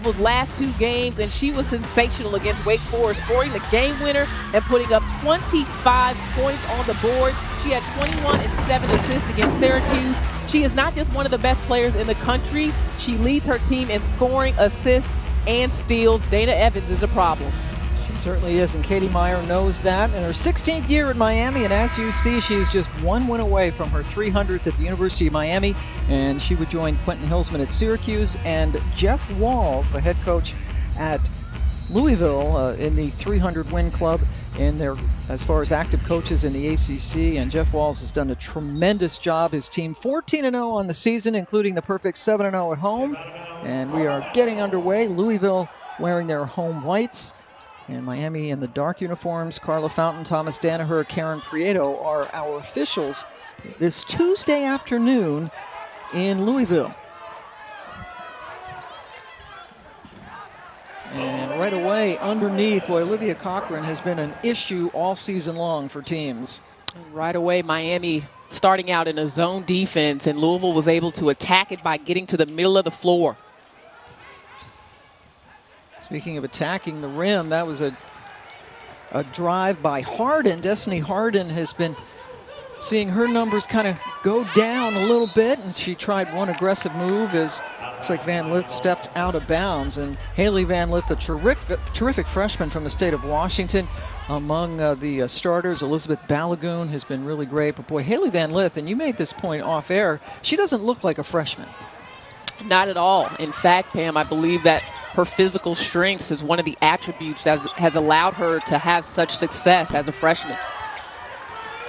Louisville's last 2 games, and she was sensational against Wake Forest, scoring the game winner and putting up 25 points on the board. She had 21 and 7 assists against Syracuse. She is not just one of the best players in the country. She leads her team in scoring, assists, and steals. Dana Evans is a problem. She certainly is, and Katie Meyer knows that. In her 16th year at Miami, and as you see, she is just 1 win away from her 300th at the University of Miami, and she would join Quentin Hillsman at Syracuse and Jeff Walls, the head coach at Louisville, in the 300-win club in their, as far as active coaches in the ACC. And Jeff Walls has done a tremendous job. His team 14-0 on the season, including the perfect 7-0 at home. And we are getting underway. Louisville wearing their home whites, and Miami in the dark uniforms. Carla Fountain, Thomas Danaher, Karen Prieto are our officials this Tuesday afternoon in Louisville. And right away underneath, boy, Olivia Cochran has been an issue all season long for teams. And right away, Miami starting out in a zone defense, and Louisville was able to attack it by getting to the middle of the floor. Speaking of attacking the rim, that was a drive by Harden. Destiny Harden has been seeing her numbers kind of go down a little bit, and she tried one aggressive move as looks like Van Lith stepped out of bounds. And Haley Van Lith, a terrific freshman from the state of Washington, among the starters. Elizabeth Balagoon has been really great, but boy, Haley Van Lith, and you made this point off air, she doesn't look like a freshman. Not at all. In fact, Pam, I believe that her physical strength is one of the attributes that has allowed her to have such success as a freshman.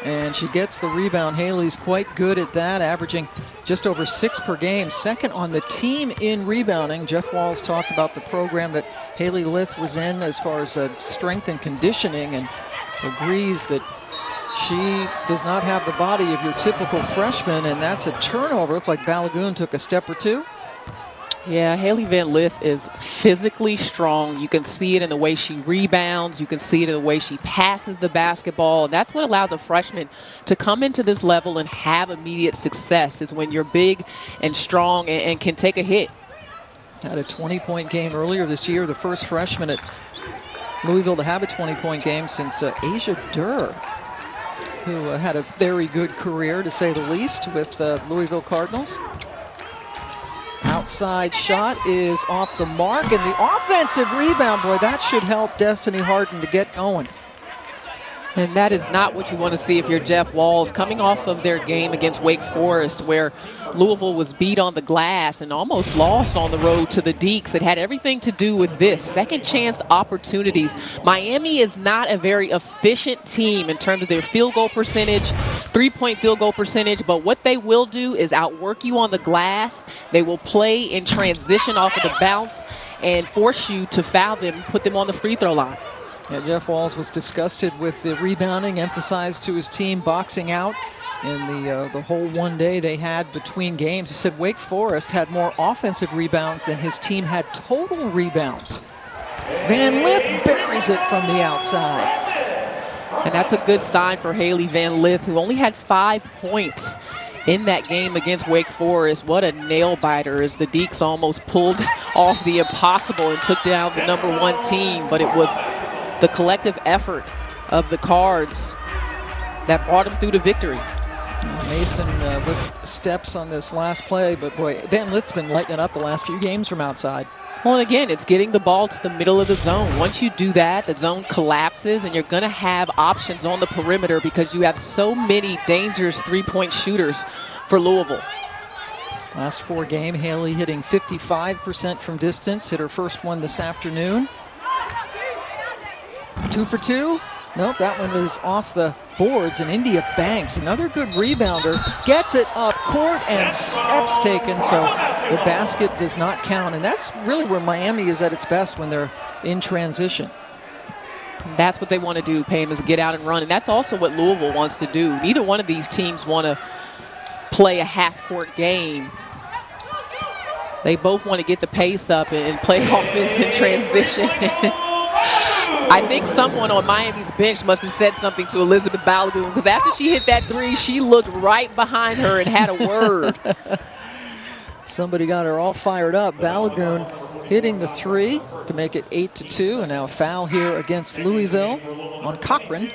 And she gets the rebound. Haley's quite good at that, averaging just over 6 per game. Second on the team in rebounding. Jeff Walls talked about the program that Haley Lith was in as far as strength and conditioning, and agrees that she does not have the body of your typical freshman, and that's a turnover. Looked like Balagoon took a step or two. Yeah, Haley Van Lith is physically strong. You can see it in the way she rebounds. You can see it in the way she passes the basketball. And that's what allows a freshman to come into this level and have immediate success, is when you're big and strong and can take a hit. Had a 20-point game earlier this year, the first freshman at Louisville to have a 20-point game since Asia Durr, who had a very good career, to say the least, with the Louisville Cardinals. Outside shot is off the mark, and the offensive rebound, boy, that should help Destiny Harden to get going. And that is not what you want to see if you're Jeff Walls, coming off of their game against Wake Forest, where Louisville was beat on the glass and almost lost on the road to the Deacs. It had everything to do with this, second chance opportunities. Miami is not a very efficient team in terms of their field goal percentage, three-point field goal percentage, but what they will do is outwork you on the glass. They will play in transition off of the bounce and force you to foul them, put them on the free throw line. Yeah, Jeff Walls was disgusted with the rebounding, emphasized to his team boxing out in the whole one day they had between games. He said Wake Forest had more offensive rebounds than his team had total rebounds. Van Lith buries it from the outside. And that's a good sign for Haley Van Lith, who only had 5 points in that game against Wake Forest. What a nail biter, as the Deacs almost pulled off the impossible and took down the #1 team. But it was the collective effort of the Cards that brought them through to victory. Mason with steps on this last play, but boy, Van Lith's been lighting it up the last few games from outside. Well, and again, it's getting the ball to the middle of the zone. Once you do that, the zone collapses, and you're going to have options on the perimeter because you have so many dangerous three-point shooters for Louisville. Last 4 games, Haley hitting 55% from distance, hit her first one this afternoon. 2 for 2. Nope, that one is off the boards. And India Banks, another good rebounder, gets it up court and steps taken, so the basket does not count. And that's really where Miami is at its best, when they're in transition. That's what they want to do, Pam, is get out and run. And that's also what Louisville wants to do. Neither one of these teams want to play a half-court game. They both want to get the pace up and play offense in transition. I think someone on Miami's bench must have said something to Elizabeth Balagoon, because after she hit that 3, she looked right behind her and had a word. Somebody got her all fired up. Balagoon hitting the three to make it 8-2, and now a foul here against Louisville on Cochran.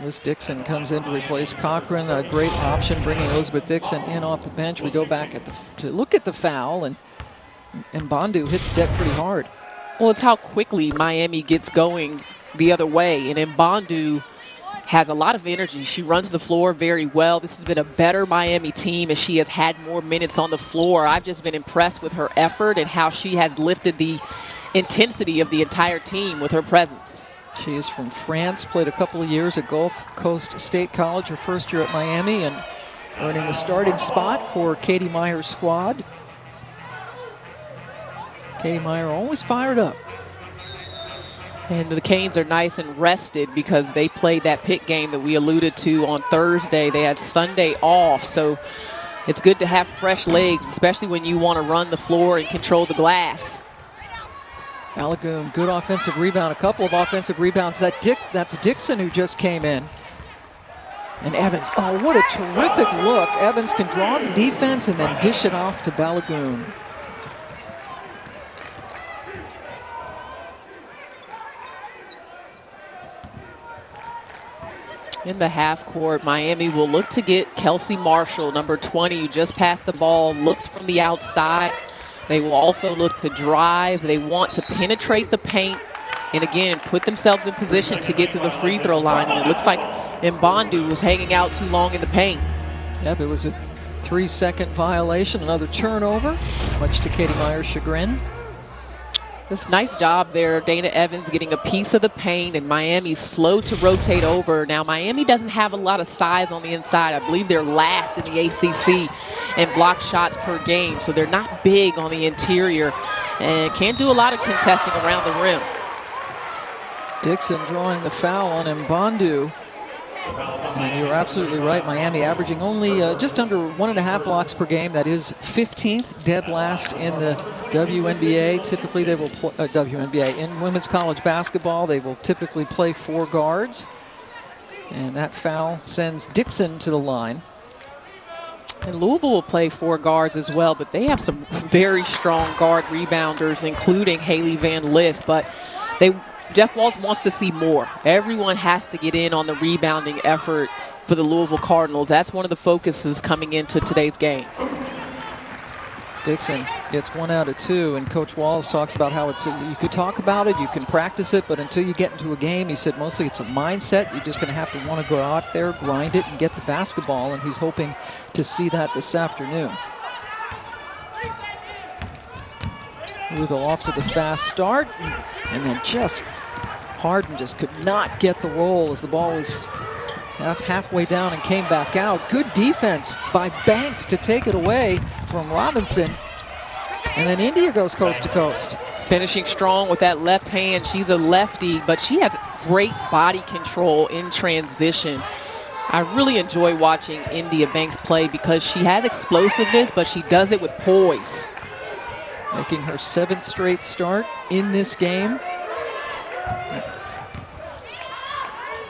Liz Dixon comes in to replace Cochran. A great option, bringing Elizabeth Dixon in off the bench. We go back to look at the foul, and Mbondu hit the deck pretty hard. Well, it's how quickly Miami gets going the other way, and Mbondu has a lot of energy. She runs the floor very well. This has been a better Miami team as she has had more minutes on the floor. I've just been impressed with her effort and how she has lifted the intensity of the entire team with her presence. She is from France, played a couple of years at Gulf Coast State College, her first year at Miami, and earning the starting spot for Katie Meyer's squad. Katie Meyer always fired up. And the Canes are nice and rested because they played that Pitt game that we alluded to on Thursday. They had Sunday off, so it's good to have fresh legs, especially when you want to run the floor and control the glass. Balagoon, good offensive rebound, a couple of offensive rebounds. That's Dixon who just came in. And Evans, oh, what a terrific look. Evans can draw the defense and then dish it off to Balagoon. In the half court, Miami will look to get Kelsey Marshall, number 20, who just passed the ball, looks from the outside. They will also look to drive. They want to penetrate the paint and, again, put themselves in position to get to the free throw line. And it looks like Mbondu was hanging out too long in the paint. Yep, it was a 3-second violation, another turnover, much to Katie Meyer's chagrin. This nice job there, Dana Evans getting a piece of the paint, and Miami's slow to rotate over. Now, Miami doesn't have a lot of size on the inside. I believe they're last in the ACC in block shots per game, so they're not big on the interior and can't do a lot of contesting around the rim. Dixon drawing the foul on Mbondu. And you're absolutely right. Miami averaging only just under 1.5 blocks per game. That is 15th, dead last in the WNBA. Typically, they will play WNBA in women's college basketball. They will typically play 4 guards, and that foul sends Dixon to the line. And Louisville will play 4 guards as well, but they have some very strong guard rebounders, including Haley Van Lith. But Jeff Walz wants to see more. Everyone has to get in on the rebounding effort for the Louisville Cardinals. That's one of the focuses coming into today's game. Dixon gets 1 out of 2, and Coach Walz talks about how you could talk about it, you can practice it, but until you get into a game, he said mostly it's a mindset. You're just going to have to want to go out there, grind it, and get the basketball, and he's hoping to see that this afternoon. Louisville off to the fast start, and then Harden just could not get the roll as the ball was halfway down and came back out. Good defense by Banks to take it away from Robinson. And then India goes coast to coast. Finishing strong with that left hand. She's a lefty, but she has great body control in transition. I really enjoy watching India Banks play because she has explosiveness, but she does it with poise. Making her 7th straight start in this game.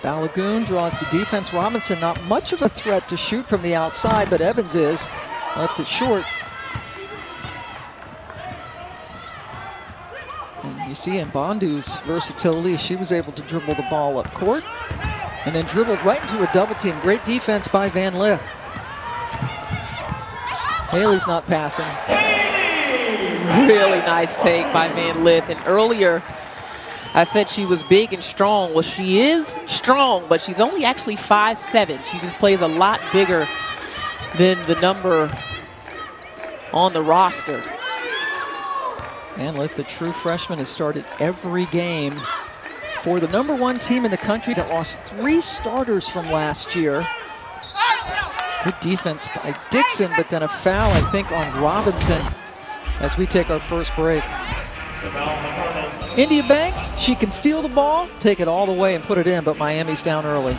Balagoon draws the defense. Robinson not much of a threat to shoot from the outside, but Evans is. Left it short. And you see Mbondu's versatility. She was able to dribble the ball up court and then dribbled right into a double team. Great defense by Van Lith. Haley's not passing. Really nice take by Van Lith. And earlier, I said she was big and strong. Well, she is strong, but she's only actually 5'7". She just plays a lot bigger than the number on the roster. Van Lith, the true freshman, has started every game for the #1 team in the country that lost 3 starters from last year. Good defense by Dixon, but then a foul, I think, on Robinson as we take our first break. India Banks, she can steal the ball, take it all the way and put it in, but Miami's down early.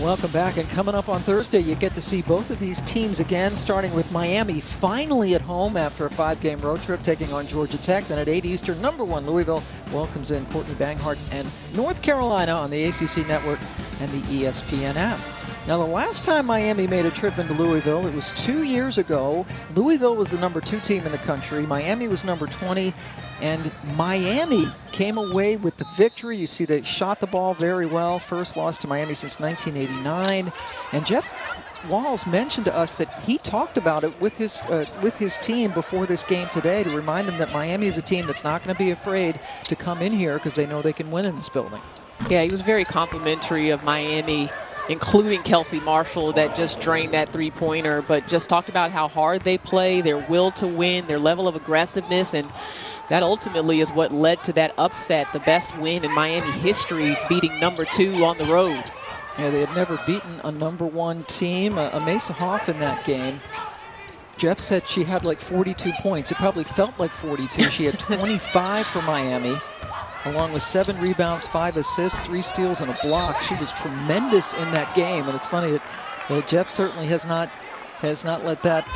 Welcome back, and coming up on Thursday, you get to see both of these teams again, starting with Miami finally at home after a 5-game road trip, taking on Georgia Tech. Then at 8 Eastern, #1 Louisville welcomes in Courtney Banghart and North Carolina on the ACC Network. and the ESPN app. Now, the last time Miami made a trip into Louisville, it was 2 years ago. Louisville was the number 2 team in the country. Miami was number 20, and Miami came away with the victory. You see they shot the ball very well. First loss to Miami since 1989. And Jeff Walz mentioned to us that he talked about it with his team before this game today to remind them that Miami is a team that's not going to be afraid to come in here because they know they can win in this building. Yeah, he was very complimentary of Miami, including Kelsey Marshall that just drained that three-pointer, but just talked about how hard they play, their will to win, their level of aggressiveness, and that ultimately is what led to that upset, the best win in Miami history, beating number 2 on the road. Yeah, they had never beaten a number 1 team. Mesa Hoff in that game, Jeff said she had like 42 points. It probably felt like 42. She had 25 for Miami, along with 7 rebounds, 5 assists, 3 steals, and a block. She was tremendous in that game, and it's funny that Jeff certainly has not let that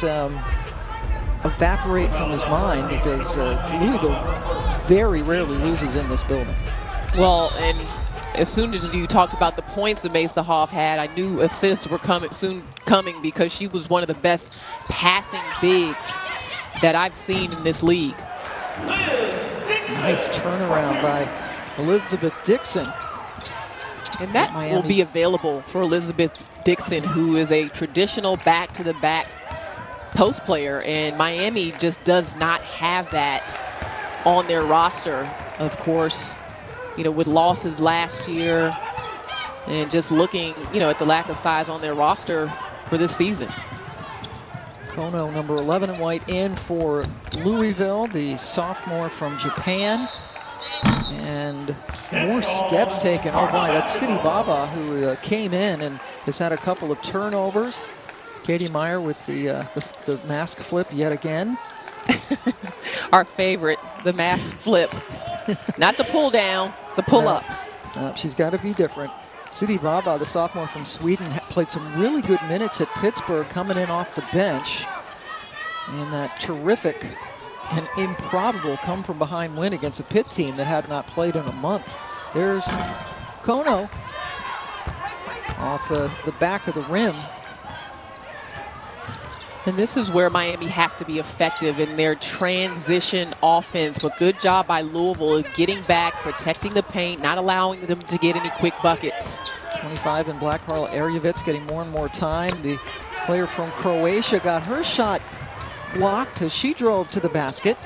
evaporate from his mind, because Louisville very rarely loses in this building. Well, and as soon as you talked about the points that Mesa Hoff had, I knew assists were coming because she was one of the best passing bigs that I've seen in this league. Nice turnaround by Elizabeth Dixon. And that will be available for Elizabeth Dixon, who is a traditional back-to-the-back post player, and Miami just does not have that on their roster. Of course, you know, with losses last year and just looking, you know, at the lack of size on their roster for this season. Kono, number 11 in white, in for Louisville, the sophomore from Japan. And more steps taken. Oh my, that's Sidi Baba, who came in and has had a couple of turnovers. Katie Meyer with the mask flip yet again. Our favorite, the mask flip. Not the pull down, the pull up. She's got to be different. Sidi Baba, the sophomore from Sweden, played some really good minutes at Pittsburgh, coming in off the bench. And that terrific and improbable come-from-behind win against a Pitt team that had not played in a month. There's Kono off the back of the rim. And this is where Miami has to be effective in their transition offense. But good job by Louisville getting back, protecting the paint, not allowing them to get any quick buckets. 25 in black, Karla Erjevec getting more and more time. The player from Croatia got her shot blocked as she drove to the basket.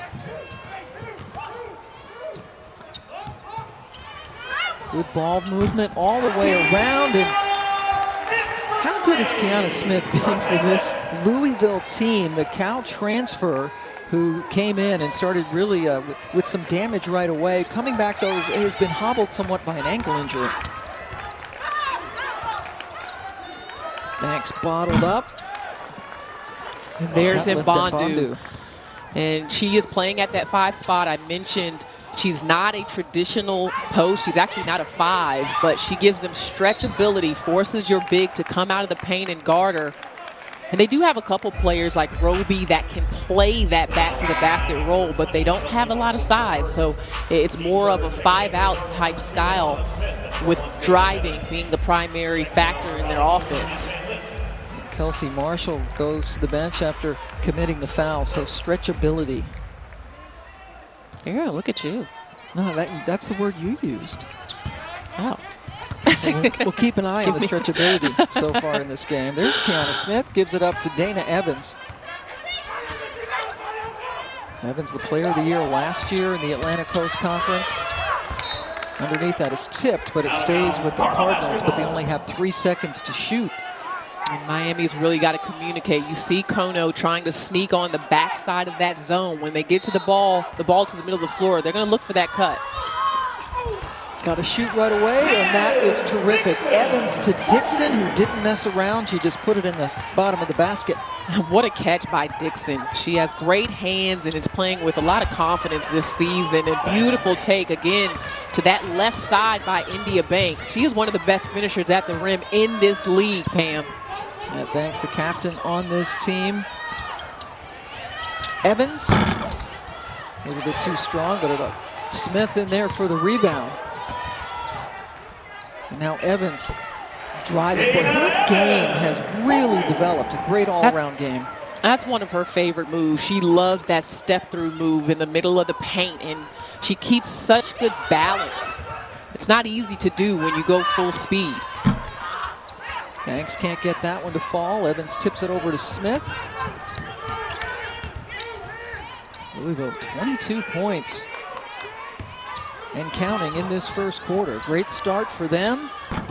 Good ball movement all the way around. And how good has Kiana Smith been for this Louisville team? The Cal transfer who came in and started really with some damage right away. Coming back, though, has been hobbled somewhat by an ankle injury. Banks bottled up. And there's Mbondu. And she is playing at that 5 spot. I mentioned she's not a traditional post. She's actually not a 5, but she gives them stretchability, forces your big to come out of the paint and guard her. And they do have a couple players like Roby that can play that back to the basket role, but they don't have a lot of size. So it's more of a 5-out type style, with driving being the primary factor in their offense. Kelsey Marshall goes to the bench after committing the foul, so stretchability. Yeah, look at you. No, that's the word you used. Oh. So we'll keep an eye on the stretchability so far in this game. There's Kiana Smith, gives it up to Dana Evans. Evans, the player of the year last year in the Atlantic Coast Conference. Underneath that is tipped, but it stays with the Cardinals, but they only have 3 seconds to shoot. And Miami's really got to communicate. You see Kono trying to sneak on the backside of that zone. When they get to the ball to the middle of the floor, they're going to look for that cut. Got to shoot right away, and that is terrific. Evans to Dixon, who didn't mess around. She just put it in the bottom of the basket. What a catch by Dixon. She has great hands and is playing with a lot of confidence this season. A beautiful take, again, to that left side by India Banks. She is one of the best finishers at the rim in this league, Pam. Matt Banks, the captain on this team. Evans, a little bit too strong, but Smith in there for the rebound. And now Evans driving. But her game has really developed. A great all-around game. That's one of her favorite moves. She loves that step-through move in the middle of the paint, and she keeps such good balance. It's not easy to do when you go full speed. Banks can't get that one to fall. Evans tips it over to Smith. Louisville, 22 points and counting in this first quarter. Great start for them.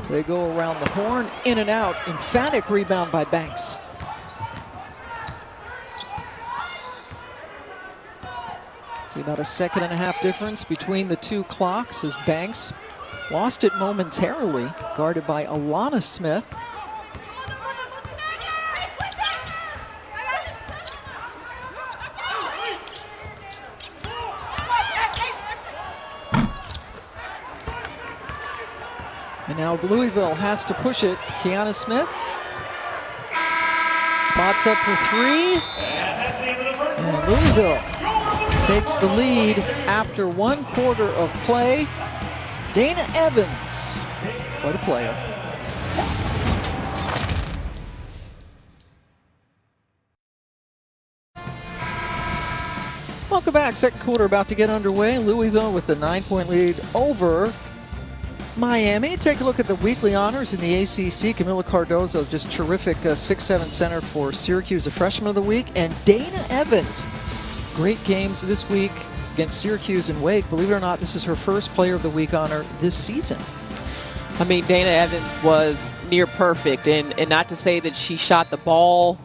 They go around the horn, in and out. Emphatic rebound by Banks. See about a 1.5 difference between the two clocks as Banks lost it momentarily, guarded by Alana Smith. And now Louisville has to push it. Kiana Smith spots up for 3. And Louisville takes the lead after 1 quarter of play. Dana Evans, what a player. Welcome back. Second quarter about to get underway. Louisville with the 9-point lead over Miami. Take a look at the weekly honors in the ACC. Camila Cardozo, just terrific 6'7" center for Syracuse, a freshman of the week. And Dana Evans, great games this week against Syracuse and Wake. Believe it or not, this is her first player of the week honor this season. I mean, Dana Evans was near perfect, and not to say that she shot the ball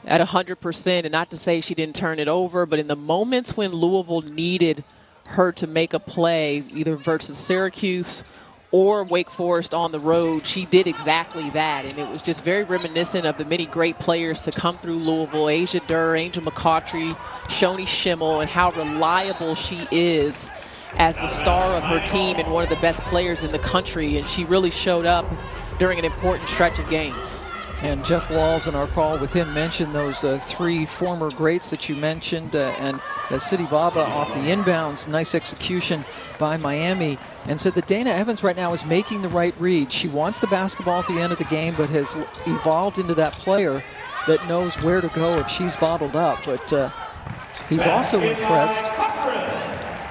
at 100%, and not to say she didn't turn it over, but in the moments when Louisville needed her to make a play, either versus Syracuse or Wake Forest on the road, she did exactly that. And it was just very reminiscent of the many great players to come through Louisville: Asia Durr, Angel McCautry, Shoni Schimmel, and how reliable she is as the star of her team and one of the best players in the country. And she really showed up during an important stretch of games. And Jeff Walls, in our call with him, mentioned those 3 former greats that you mentioned, and Sidi Baba off the inbounds. Nice execution by Miami, and said that Dana Evans right now is making the right read. She wants the basketball at the end of the game, but has evolved into that player that knows where to go if she's bottled up. But he's also impressed,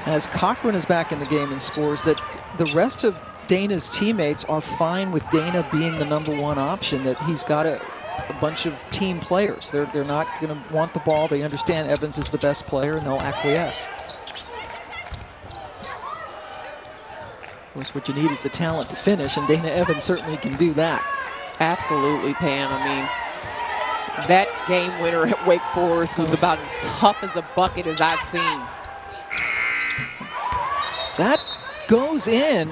as Cochran is back in the game and scores, that the rest of Dana's teammates are fine with Dana being the #1 option, that he's got a bunch of team players. They're not going to want the ball. They understand Evans is the best player, and they'll acquiesce. Of course, what you need is the talent to finish, and Dana Evans certainly can do that. Absolutely, Pam. I mean, that game winner at Wake Forest was about as tough as a bucket as I've seen. That goes in,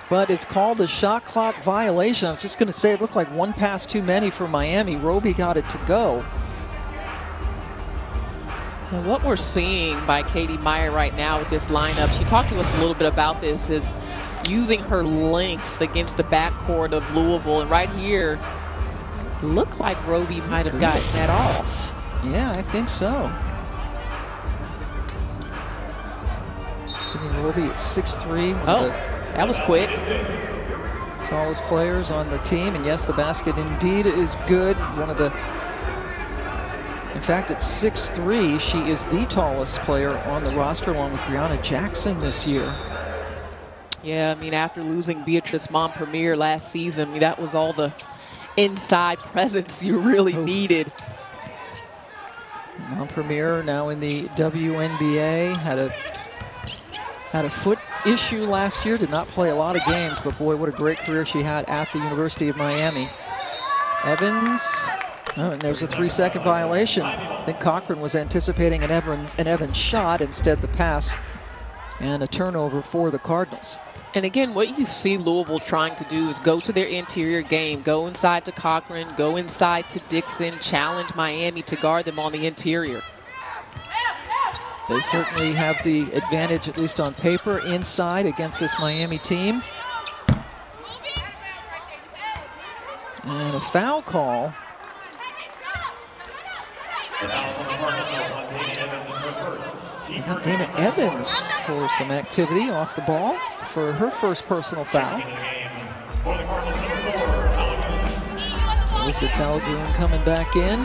but it's called a shot clock violation. I was just going to say it looked like 1 pass too many for Miami. Roby got it to go. And what we're seeing by Katie Meyer right now with this lineup, she talked to us a little bit about this, is using her length against the backcourt of Louisville. And right here, looked like Roby might have gotten that off. Yeah, I think so. Sydney Roby at 6'3". That was quick. Tallest players on the team. And yes, the basket indeed is good. In fact, at 6'3", she is the tallest player on the roster, along with Brianna Jackson this year. Yeah, I mean, after losing Beatrice Montpremier last season, I mean, that was all the inside presence you really needed. Montpremier now in the WNBA, had a foot issue last year, did not play a lot of games, but boy, what a great career she had at the University of Miami. Evans, and there's a 3-second violation. I think Cochran was anticipating an Evans shot, instead the pass, and a turnover for the Cardinals. And again, what you see Louisville trying to do is go to their interior game, go inside to Cochran, go inside to Dixon, challenge Miami to guard them on the interior. They certainly have the advantage, at least on paper, inside against this Miami team. And a foul call. Dana Evans for some activity off the ball for her first personal foul. Elizabeth Balagoon coming back in.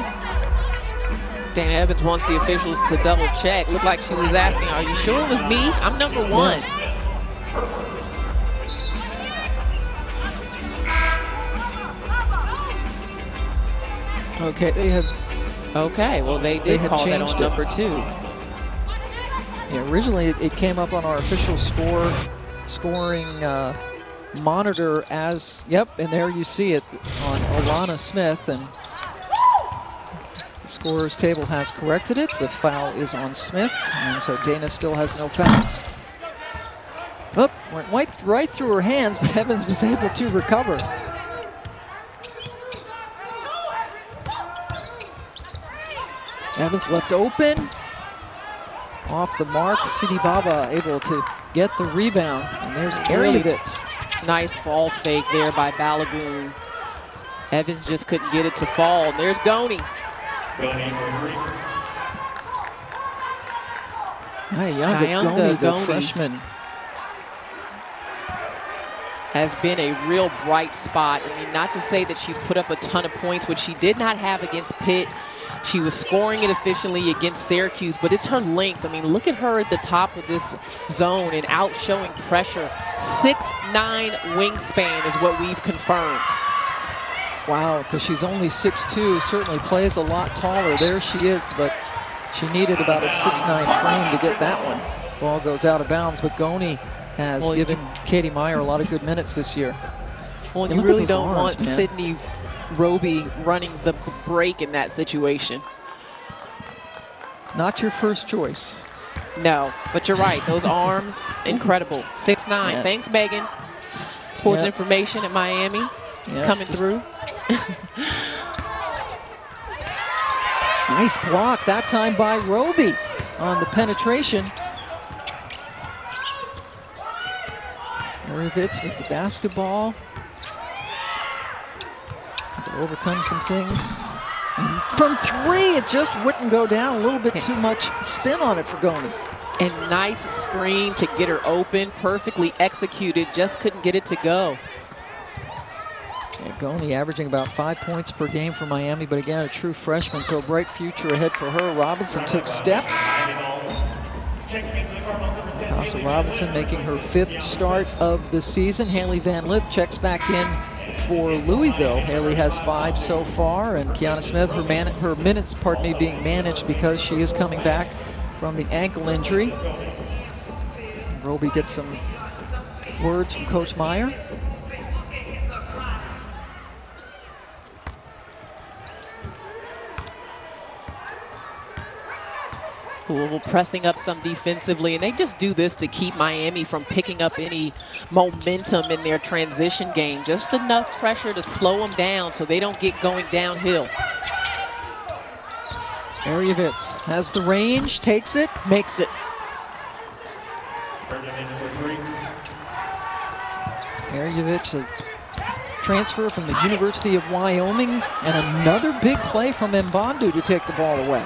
Dana Evans wants the officials to double check. Looked like she was asking, are you sure it was me? I'm number one. Yeah. Okay, they have. Okay, well they did call that on number 2. Yeah, originally it came up on our official scoring monitor as, yep, and there you see it on Alana Smith, and the scorer's table has corrected it. The foul is on Smith, and so Dana still has no fouls. Oh, went right through her hands, but Evans was able to recover. Evans left open. Off the mark, Sidi Baba able to get the rebound. And there's Arievitz. Nice ball fake there by Balagoon. Evans just couldn't get it to fall. And there's Goni. Nyanga Goni, the freshman, has been a real bright spot. I mean, not to say that she's put up a ton of points, which she did not have against Pitt. She was scoring it efficiently against Syracuse, but it's her length. I mean, look at her at the top of this zone and out showing pressure. 6'9" wingspan is what we've confirmed. Wow, because she's only 6'2", certainly plays a lot taller. There she is, but she needed about a 6'9" frame to get that one. Ball goes out of bounds, but Goni has given Katie Meyer a lot of good minutes this year. Well, you really don't want Sydney Roby running the break in that situation. Not your first choice. No, but you're right. Those arms, incredible. 6'9". Yeah. Thanks, Megan. Sports information at Miami coming through. Nice block that time by Roby on the penetration. Arievitz with the basketball. To overcome some things. And from 3, it just wouldn't go down. A little bit too much spin on it for Goni. And nice screen to get her open. Perfectly executed. Just couldn't get it to go. Yeah, Goni averaging about 5 points per game for Miami, but again, a true freshman, so a bright future ahead for her. Robinson took steps. Casa Robinson making her 5th start of the season. Haley Van Lith checks back in for Louisville. Haley has 5 so far, and Kiana Smith, her minutes, being managed because she is coming back from the ankle injury. Roby gets some words from Coach Meyer. Louisville pressing up some defensively, and they just do this to keep Miami from picking up any momentum in their transition game. Just enough pressure to slow them down so they don't get going downhill. Arievitz has the range, takes it, makes it. Arievitz, a transfer from the University of Wyoming, and another big play from Mbondu to take the ball away.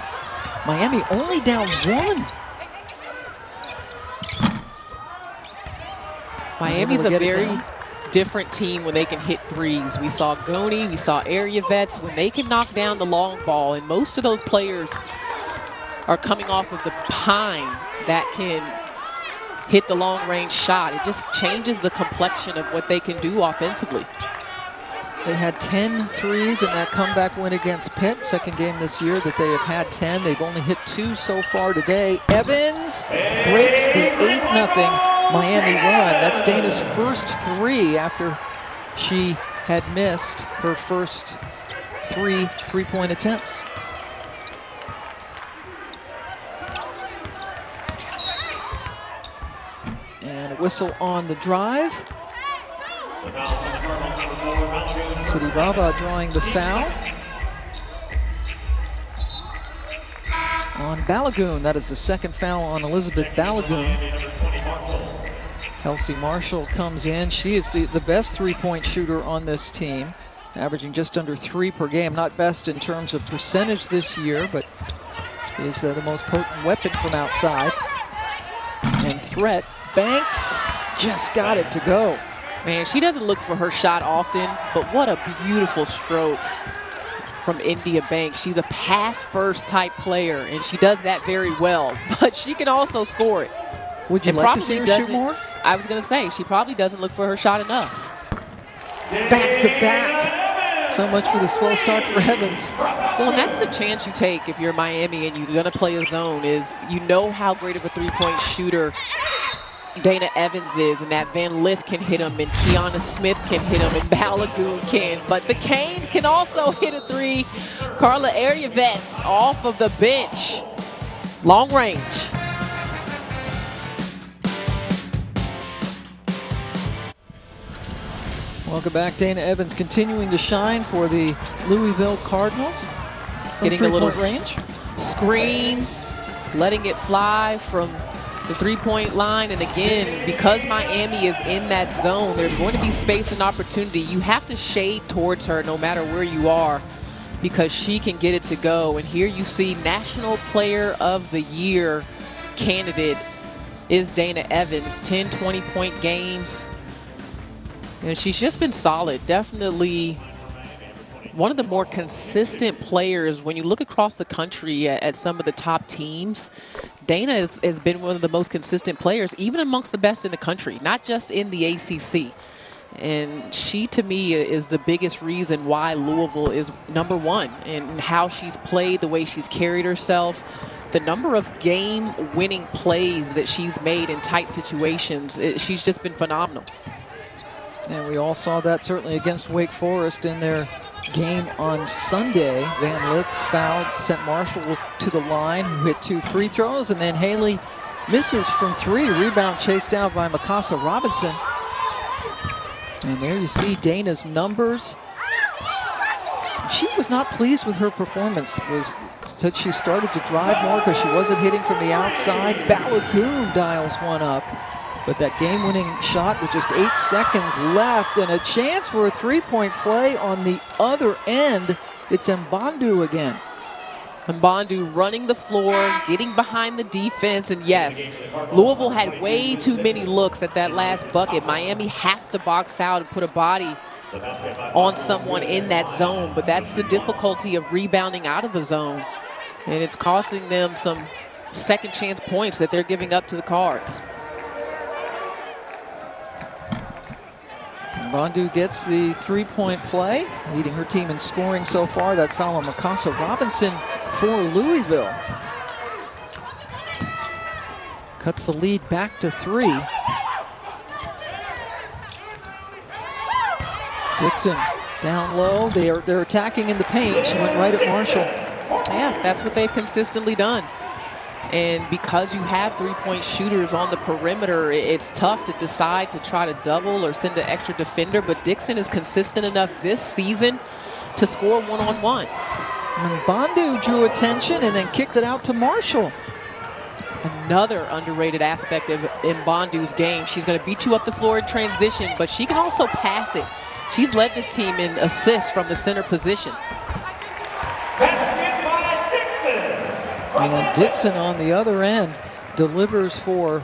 Miami only down 1. Miami's a very different team when they can hit threes. We saw Goni, we saw Arievitz. When they can knock down the long ball, and most of those players are coming off of the pine that can hit the long-range shot. It just changes the complexion of what they can do offensively. They had 10 threes in that comeback win against Pitt. Second game this year that they have had 10. They've only hit 2 so far today. Evans breaks the 8-0 Miami run. That's Dana's first 3 after she had missed her first 3 three-point attempts. And a whistle on the drive. Sidi Baba drawing the foul on Balagoon. That is the second foul on Elizabeth Balagoon. Kelsey Marshall comes in. She is the best three-point shooter on this team, averaging just under 3 per game. Not best in terms of percentage this year, but is the most potent weapon from outside. And threat, Banks just got it to go. Man, she doesn't look for her shot often, but what a beautiful stroke from India Bank. She's a pass-first type player, and she does that very well. But she can also score it. Would you like to see her shoot more? I was going to say, she probably doesn't look for her shot enough. Back to back. So much for the slow start for Evans. Well, and that's the chance you take if you're Miami and you're going to play a zone, is you know how great of a three-point shooter Dana Evans is, and that Van Lith can hit him, and Kiana Smith can hit him, and Balagoon can. But the Canes can also hit a three. Carla Ariavets off of the bench. Long range. Welcome back. Dana Evans continuing to shine for the Louisville Cardinals. Getting a little range. Screen, letting it fly from the three-point line. And again, because Miami is in that zone, there's going to be space and opportunity. You have to shade towards her no matter where you are, because she can get it to go. And here you see National Player of the Year candidate is Dana Evans. 10 20-point games. And she's just been solid. Definitely one of the more consistent players. When you look across the country at some of the top teams, Dana has been one of the most consistent players, even amongst the best in the country, not just in the ACC. And she, to me, is the biggest reason why Louisville is #1, and how she's played, the way she's carried herself, the number of game-winning plays that she's made in tight situations. She's just been phenomenal. And we all saw that certainly against Wake Forest in their game on Sunday. Van Litz fouled, sent Marshall to the line, who hit 2 free throws, and then Haley misses from 3. Rebound chased down by Mikasa Robinson. And there you see Dana's numbers. She was not pleased with her performance. Said she started to drive more because she wasn't hitting from the outside. Balagoon dials one up. But that game-winning shot with just 8 seconds left, and a chance for a three-point play on the other end. It's Mbandu again. Mbandu running the floor, getting behind the defense, and yes, Louisville had way too many looks at that last bucket. Miami has to box out and put a body on someone in that zone, but that's the difficulty of rebounding out of a zone. And it's costing them some second chance points that they're giving up to the Cards. Mbandu gets the three-point play, leading her team in scoring so far. That foul on Mikasa Robinson for Louisville. Cuts the lead back to 3. Dixon down low. They're attacking in the paint. She went right at Marshall. Yeah, that's what they've consistently done. And because you have three-point shooters on the perimeter, it's tough to decide to try to double or send an extra defender. But Dixon is consistent enough this season to score one-on-one. Mbandu drew attention and then kicked it out to Marshall. Another underrated aspect of Mbandu's game. She's going to beat you up the floor in transition, but she can also pass it. She's led this team in assists from the center position. And Dixon on the other end delivers for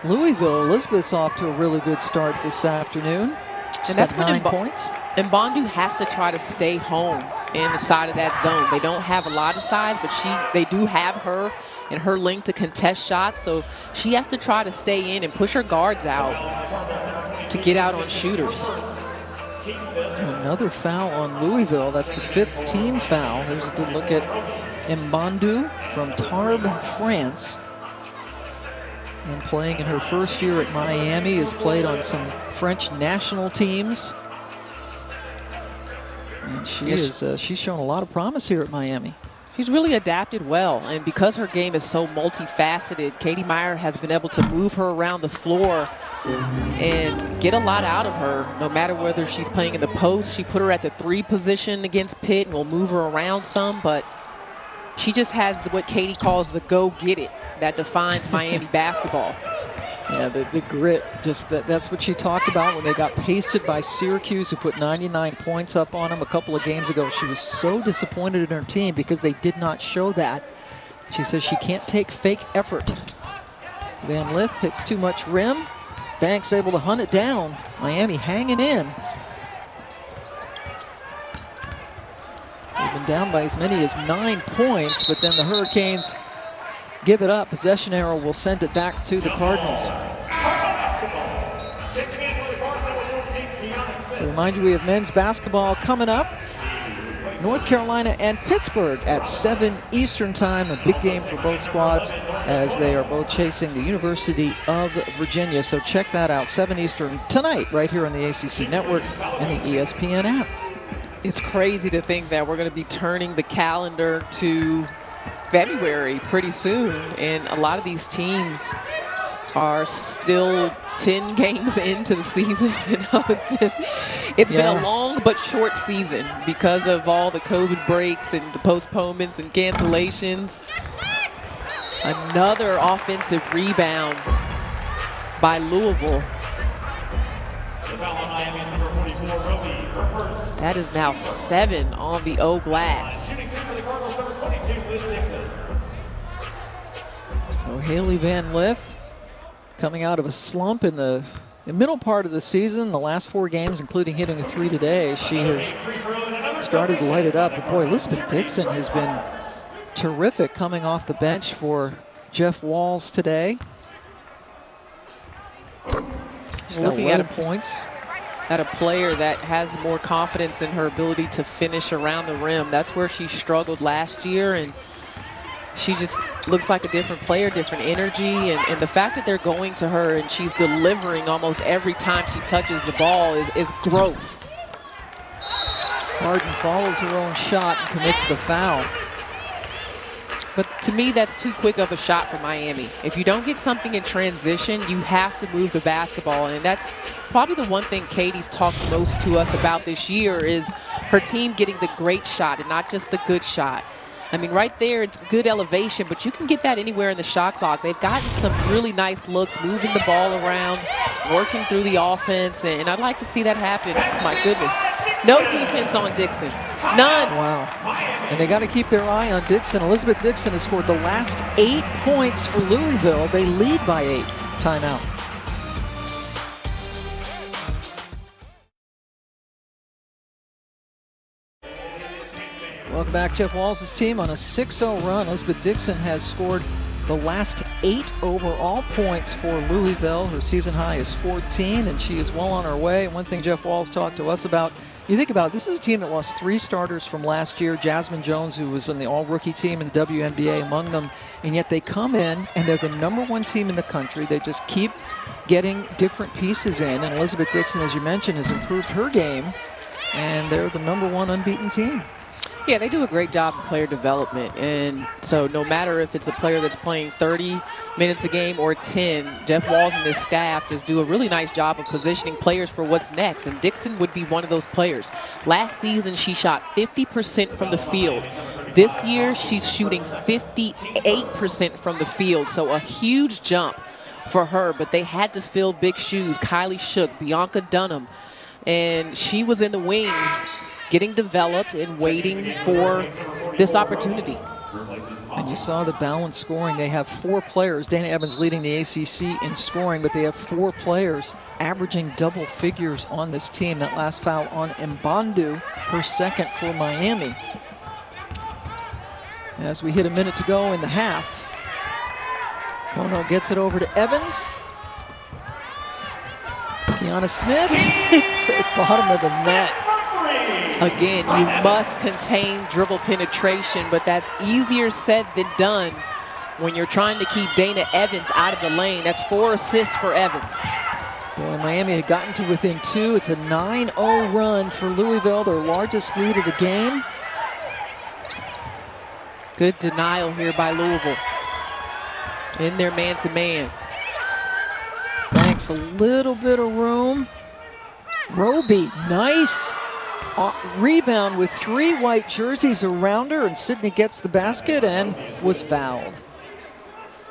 Louisville. Elizabeth's off to a really good start this afternoon. She's got 9 points. Mbandu has to try to stay home inside of that zone. They don't have a lot of size, but they do have her and her length to contest shots. So she has to try to stay in and push her guards out to get out on shooters. Another foul on Louisville. That's the 5th team foul. There's a good look at Mbandu from Tarbes, France. And playing in her first year at Miami, has played on some French national teams. And she's shown a lot of promise here at Miami. She's really adapted well, and because her game is so multifaceted, Katie Meyer has been able to move her around the floor and get a lot out of her, no matter whether she's playing in the post. She put her at the 3 position against Pitt and will move her around some, but she just has what Katie calls the go-get-it that defines Miami basketball. Yeah, the grit, that's what she talked about when they got pasted by Syracuse, who put 99 points up on them a couple of games ago. She was so disappointed in her team because they did not show that. She says she can't take fake effort. Van Lith hits too much rim. Banks able to hunt it down. Miami hanging in. They've been down by as many as 9 points, but then the Hurricanes give it up. Possession arrow will send it back to the Cardinals. To remind you, we have men's basketball coming up. North Carolina and Pittsburgh at 7 Eastern time. A big game for both squads as they are both chasing the University of Virginia. So check that out, 7 Eastern tonight, right here on the ACC Network and the ESPN app. It's crazy to think that we're going to be turning the calendar to February pretty soon, and a lot of these teams are still 10 games into the season. You know, it's been a long but short season because of all the COVID breaks and the postponements and cancellations. Another offensive rebound by Louisville. That is now 7 on the O glass. So Haley Van Lith coming out of a slump in the middle part of the season, the last 4 games, including hitting a 3 today. She has started to light it up. But boy, Elizabeth Dixon has been terrific coming off the bench for Jeff Walz today. Looking at points at a player that has more confidence in her ability to finish around the rim. That's where she struggled last year, and she just looks like a different player, different energy, and the fact that they're going to her and she's delivering almost every time she touches the ball is growth. Harden follows her own shot and commits the foul. But to me, that's too quick of a shot for Miami. If you don't get something in transition, you have to move the basketball. And that's probably the one thing Katie's talked most to us about this year is her team getting the great shot and not just the good shot. I mean, right there, it's good elevation, but you can get that anywhere in the shot clock. They've gotten some really nice looks, moving the ball around, working through the offense, and I'd like to see that happen. My goodness. No defense on Dixon. None. Wow. And they got to keep their eye on Dixon. Elizabeth Dixon has scored the last 8 points for Louisville. They lead by 8. Timeout. Welcome back. Jeff Walz's team on a 6-0 run. Elizabeth Dixon has scored the last 8 overall points for Louisville. Her season high is 14, and she is well on her way. And one thing Jeff Walz talked to us about, you think about it, this is a team that lost 3 starters from last year. Jasmine Jones, who was on the all-rookie team in the WNBA, among them. And yet they come in, and they're the #1 team in the country. They just keep getting different pieces in. And Elizabeth Dixon, as you mentioned, has improved her game. And they're the #1 unbeaten team. Yeah, they do a great job of player development. And so no matter if it's a player that's playing 30 minutes a game or 10, Jeff Walz and his staff just do a really nice job of positioning players for what's next. And Dixon would be one of those players. Last season, she shot 50% from the field. This year, she's shooting 58% from the field. So a huge jump for her. But they had to fill big shoes. Kylie Shook, Bianca Dunham. And she was in the wings, getting developed and waiting for this opportunity. And you saw the balanced scoring. They have 4 players. Dana Evans leading the ACC in scoring, but they have 4 players averaging double figures on this team. That last foul on Mbandu, her second for Miami. As we hit a minute to go in the half, Kono gets it over to Evans. Kiana Smith, bottom of the net. Again, you must contain dribble penetration, but that's easier said than done when you're trying to keep Dana Evans out of the lane. That's 4 assists for Evans. Boy, Miami had gotten to within 2. It's a 9-0 run for Louisville, their largest lead of the game. Good denial here by Louisville. In their man-to-man. Banks a little bit of room. Roby, nice. Rebound with 3 white jerseys around her, and Sydney gets the basket and was fouled.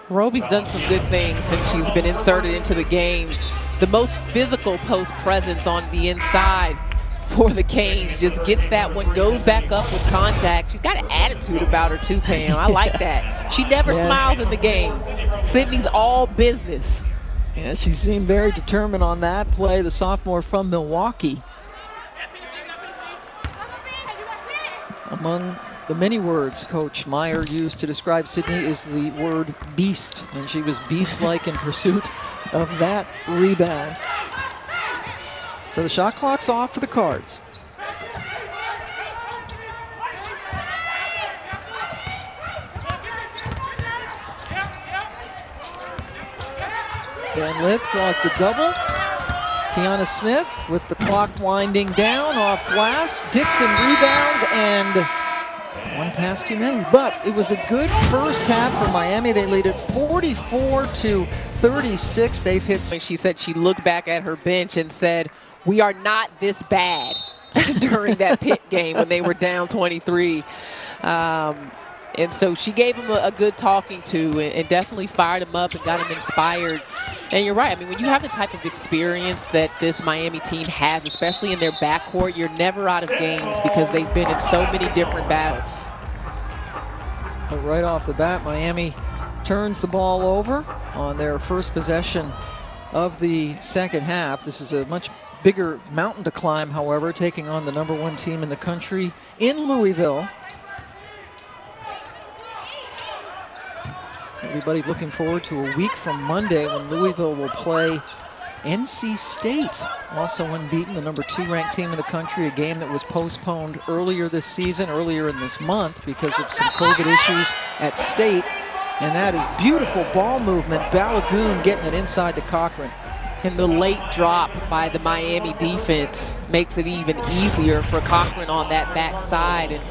Roby's done some good things since she's been inserted into the game. The most physical post presence on the inside for the Canes. Just gets that one, goes back up with contact. She's got an attitude about her too, Pam. I like that. She never smiles in the game. Sydney's all business. Yeah, she seemed very determined on that play, the sophomore from Milwaukee. Among the many words Coach Meyer used to describe Sydney is the word beast, and she was beast-like in pursuit of that rebound. So the shot clock's off for the Cards. Van Lith draws the double. Kiana Smith with the clock winding down off glass. Dixon rebounds, and one pass too many. But it was a good first half for Miami. They lead it 44-36. They've hit. She said she looked back at her bench and said, "We are not this bad," during that Pitt game when they were down 23. And so she gave him a good talking to, and definitely fired him up and got him inspired. And you're right. I mean, when you have the type of experience that this Miami team has, especially in their backcourt, you're never out of games because they've been in so many different battles. But right off the bat, Miami turns the ball over on their first possession of the second half. This is a much bigger mountain to climb, however, taking on the #1 team in the country in Louisville. Everybody looking forward to a week from Monday when Louisville will play NC State, also unbeaten, the #2 ranked team in the country, a game that was postponed earlier this season, earlier in this month because of some COVID issues at State. And that is beautiful ball movement. Balagoon getting it inside to Cochran. And the late drop by the Miami defense makes it even easier for Cochran on that backside. And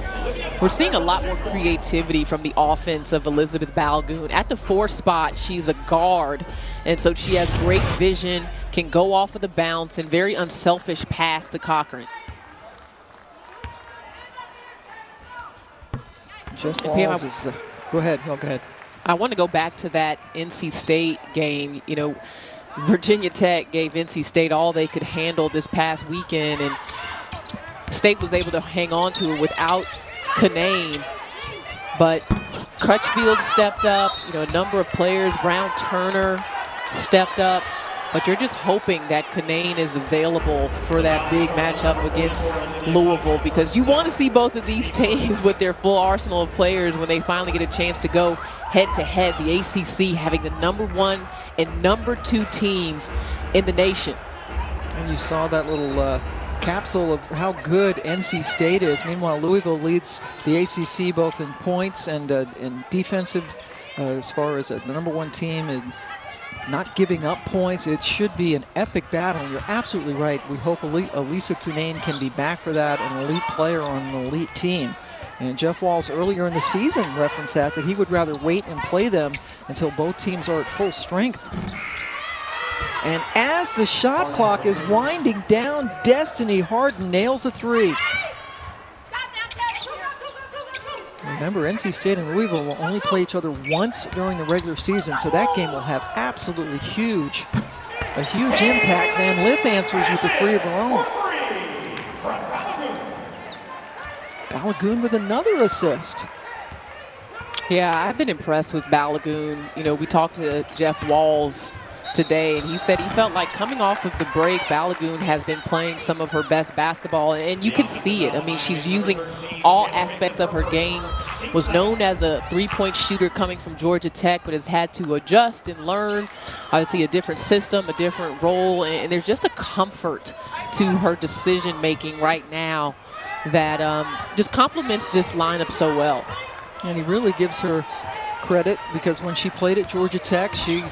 we're seeing a lot more creativity from the offense of Elizabeth Balagoon. At the 4 spot, she's a guard, and so she has great vision, can go off of the bounce, and very unselfish pass to Cochran. Jeff Walls is, go ahead. Go ahead. I want to go back to that NC State game. You know, Virginia Tech gave NC State all they could handle this past weekend, and State was able to hang on to it without Canane. But Crutchfield stepped up, you know, a number of players, Brown Turner stepped up, but you're just hoping that Canane is available for that big matchup against Louisville, because you want to see both of these teams with their full arsenal of players when they finally get a chance to go head-to-head, the ACC having the #1 and #2 teams in the nation. And you saw that little capsule of how good NC State is. Meanwhile, Louisville leads the ACC both in points and in defensive, as far as the #1 team, and not giving up points. It should be an epic battle. You're absolutely right. We hope Elisa Cunane can be back for that, an elite player on an elite team. And Jeff Walls earlier in the season referenced that he would rather wait and play them until both teams are at full strength. And as the shot clock is winding down, Destiny Harden nails a 3. Remember, NC State and Louisville will only play each other once during the regular season, so that game will have absolutely a huge impact. Van Lith answers with a 3 of her own. Balagoon with another assist. Yeah, I've been impressed with Balagoon. You know, we talked to Jeff Walls today, and he said he felt like coming off of the break, Balagoon has been playing some of her best basketball, and you can see it. I mean, she's using all aspects of her game, was known as a three-point shooter coming from Georgia Tech, but has had to adjust and learn, obviously, a different system, a different role, and there's just a comfort to her decision-making right now that just complements this lineup so well. And he really gives her credit, because when she played at Georgia Tech, she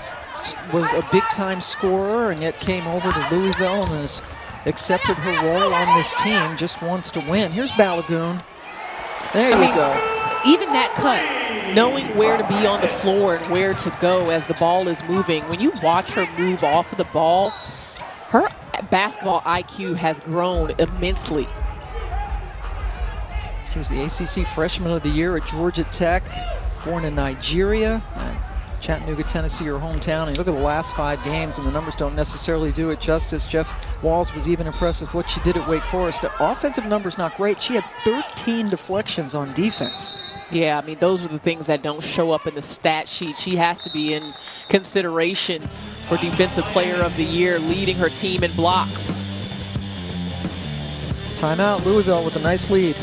was a big-time scorer and yet came over to Louisville and has accepted her role on this team, just wants to win. Here's Balagoon. There you go. Even that cut, knowing where to be on the floor and where to go as the ball is moving, when you watch her move off of the ball, her basketball IQ has grown immensely. She was the ACC Freshman of the Year at Georgia Tech, born in Nigeria. Chattanooga, Tennessee, her hometown. And you look at the last 5 games, and the numbers don't necessarily do it justice. Jeff Walls was even impressed with what she did at Wake Forest. The offensive numbers not great. She had 13 deflections on defense. Yeah, I mean, those are the things that don't show up in the stat sheet. She has to be in consideration for Defensive Player of the Year, leading her team in blocks. Timeout, Louisville with a nice lead.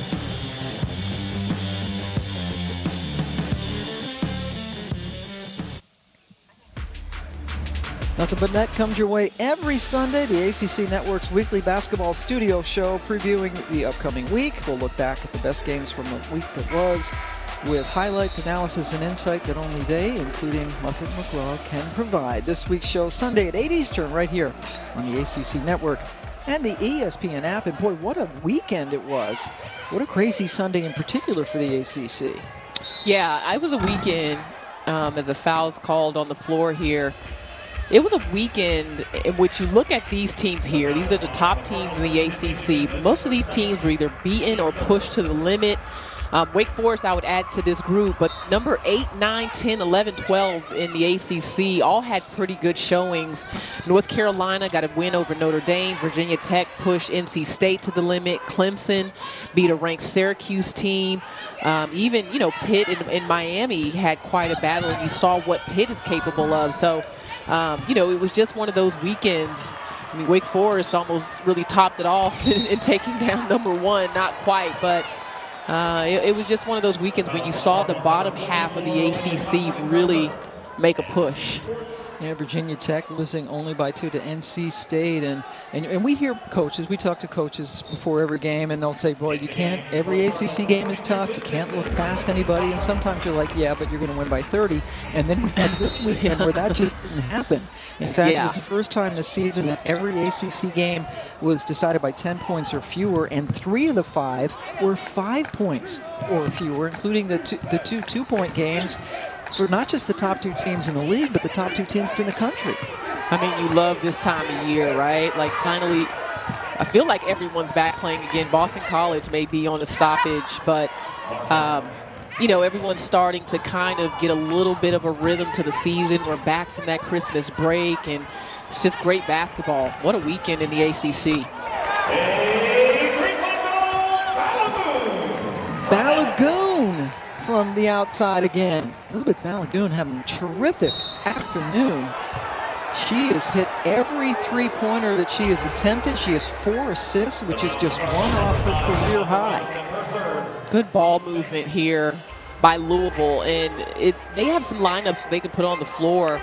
Nothing But Net comes your way every Sunday. The ACC Network's weekly basketball studio show previewing the upcoming week. We'll look back at the best games from the week that was with highlights, analysis, and insight that only they, including Muffet McGraw, can provide. This week's show, Sunday at 8 Eastern, right here on the ACC Network and the ESPN app. And boy, what a weekend it was. What a crazy Sunday in particular for the ACC. Yeah, it was a weekend as a foul's called on the floor here. It was a weekend in which you look at these teams here. These are the top teams in the ACC. Most of these teams were either beaten or pushed to the limit. Wake Forest, I would add to this group, but number 8, 9, 10, 11, 12 in the ACC all had pretty good showings. North Carolina got a win over Notre Dame. Virginia Tech pushed NC State to the limit. Clemson beat a ranked Syracuse team. Even, Pitt in Miami had quite a battle, and you saw what Pitt is capable of. So, it was just one of those weekends. I mean, Wake Forest almost really topped it off in taking down number 1. Not quite, but it was just one of those weekends when you saw the bottom half of the ACC really make a push. Yeah, Virginia Tech losing only by 2 to NC State. And we hear coaches, we talk to coaches before every game, and they'll say, boy, you can't, every ACC game is tough. You can't look past anybody. And sometimes you're like, yeah, but you're going to win by 30. And then we had this weekend where that just didn't happen. In fact, it was the first time this season that every ACC game was decided by 10 points or fewer, and 3 of the 5 were 5 points or fewer, including the two 2-point games for not just the top 2 teams in the league, but the top 2 teams in the country. I mean, you love this time of year, right? Like, finally, I feel like everyone's back playing again. Boston College may be on a stoppage, but, everyone's starting to kind of get a little bit of a rhythm to the season. We're back from that Christmas break, and it's just great basketball. What a weekend in the ACC. Balagoon from the outside again. Elizabeth Balagoon having a terrific afternoon. She has hit every three-pointer that she has attempted. She has 4 assists, which is just 1 off her career high. Good ball movement here by Louisville, and they have some lineups they can put on the floor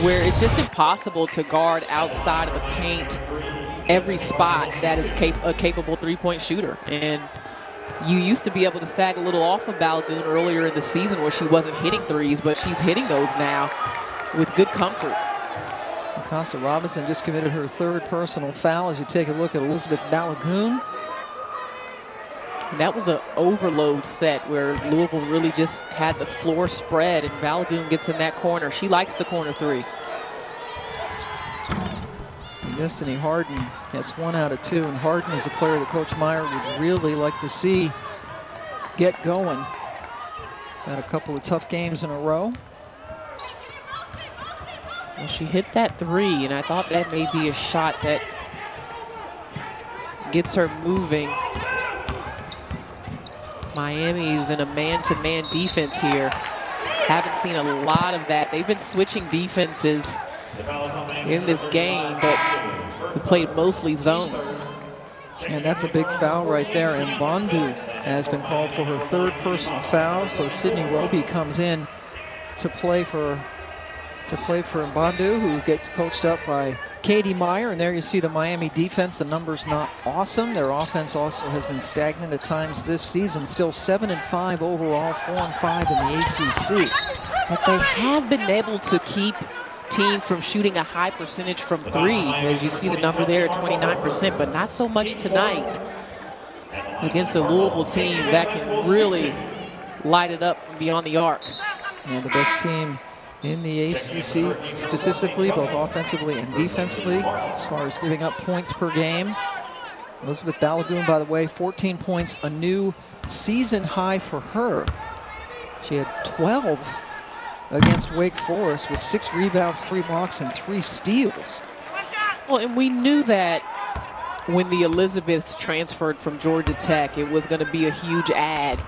where it's just impossible to guard outside of the paint every spot that is a capable three-point shooter. And you used to be able to sag a little off of Balagoon earlier in the season where she wasn't hitting threes, but she's hitting those now with good comfort. Casa Robinson just committed her 3rd personal foul as you take a look at Elizabeth Balagoon. And that was an overload set where Louisville really just had the floor spread, and Balagoon gets in that corner. She likes the corner 3. And Destiny Harden gets 1 out of 2, and Harden is a player that Coach Meyer would really like to see get going. She's had a couple of tough games in a row. Well, she hit that 3, and I thought that may be a shot that gets her moving. Miami's in a man-to-man defense here. Haven't seen a lot of that. They've been switching defenses in this game, but we've played mostly zone. And that's a big foul right there. And Bondu has been called for her 3rd personal foul. So Sydney Roby comes in to play for Bondu, who gets coached up by Katie Meyer. And there you see the Miami defense. The number's not awesome. Their offense also has been stagnant at times this season. Still 7-5 overall, 4-5 in the ACC. But they have been able to keep team from shooting a high percentage from 3. As you see the number there, 29%, but not so much tonight against the Louisville team that can really light it up from beyond the arc. And the best team in the ACC statistically, both offensively and defensively, as far as giving up points per game. Elizabeth Balagoon, by the way, 14 points, a new season high for her. She had 12 against Wake Forest with 6 rebounds, 3 blocks, and 3 steals. Well, and we knew that when the Elizabeths transferred from Georgia Tech, it was going to be a huge add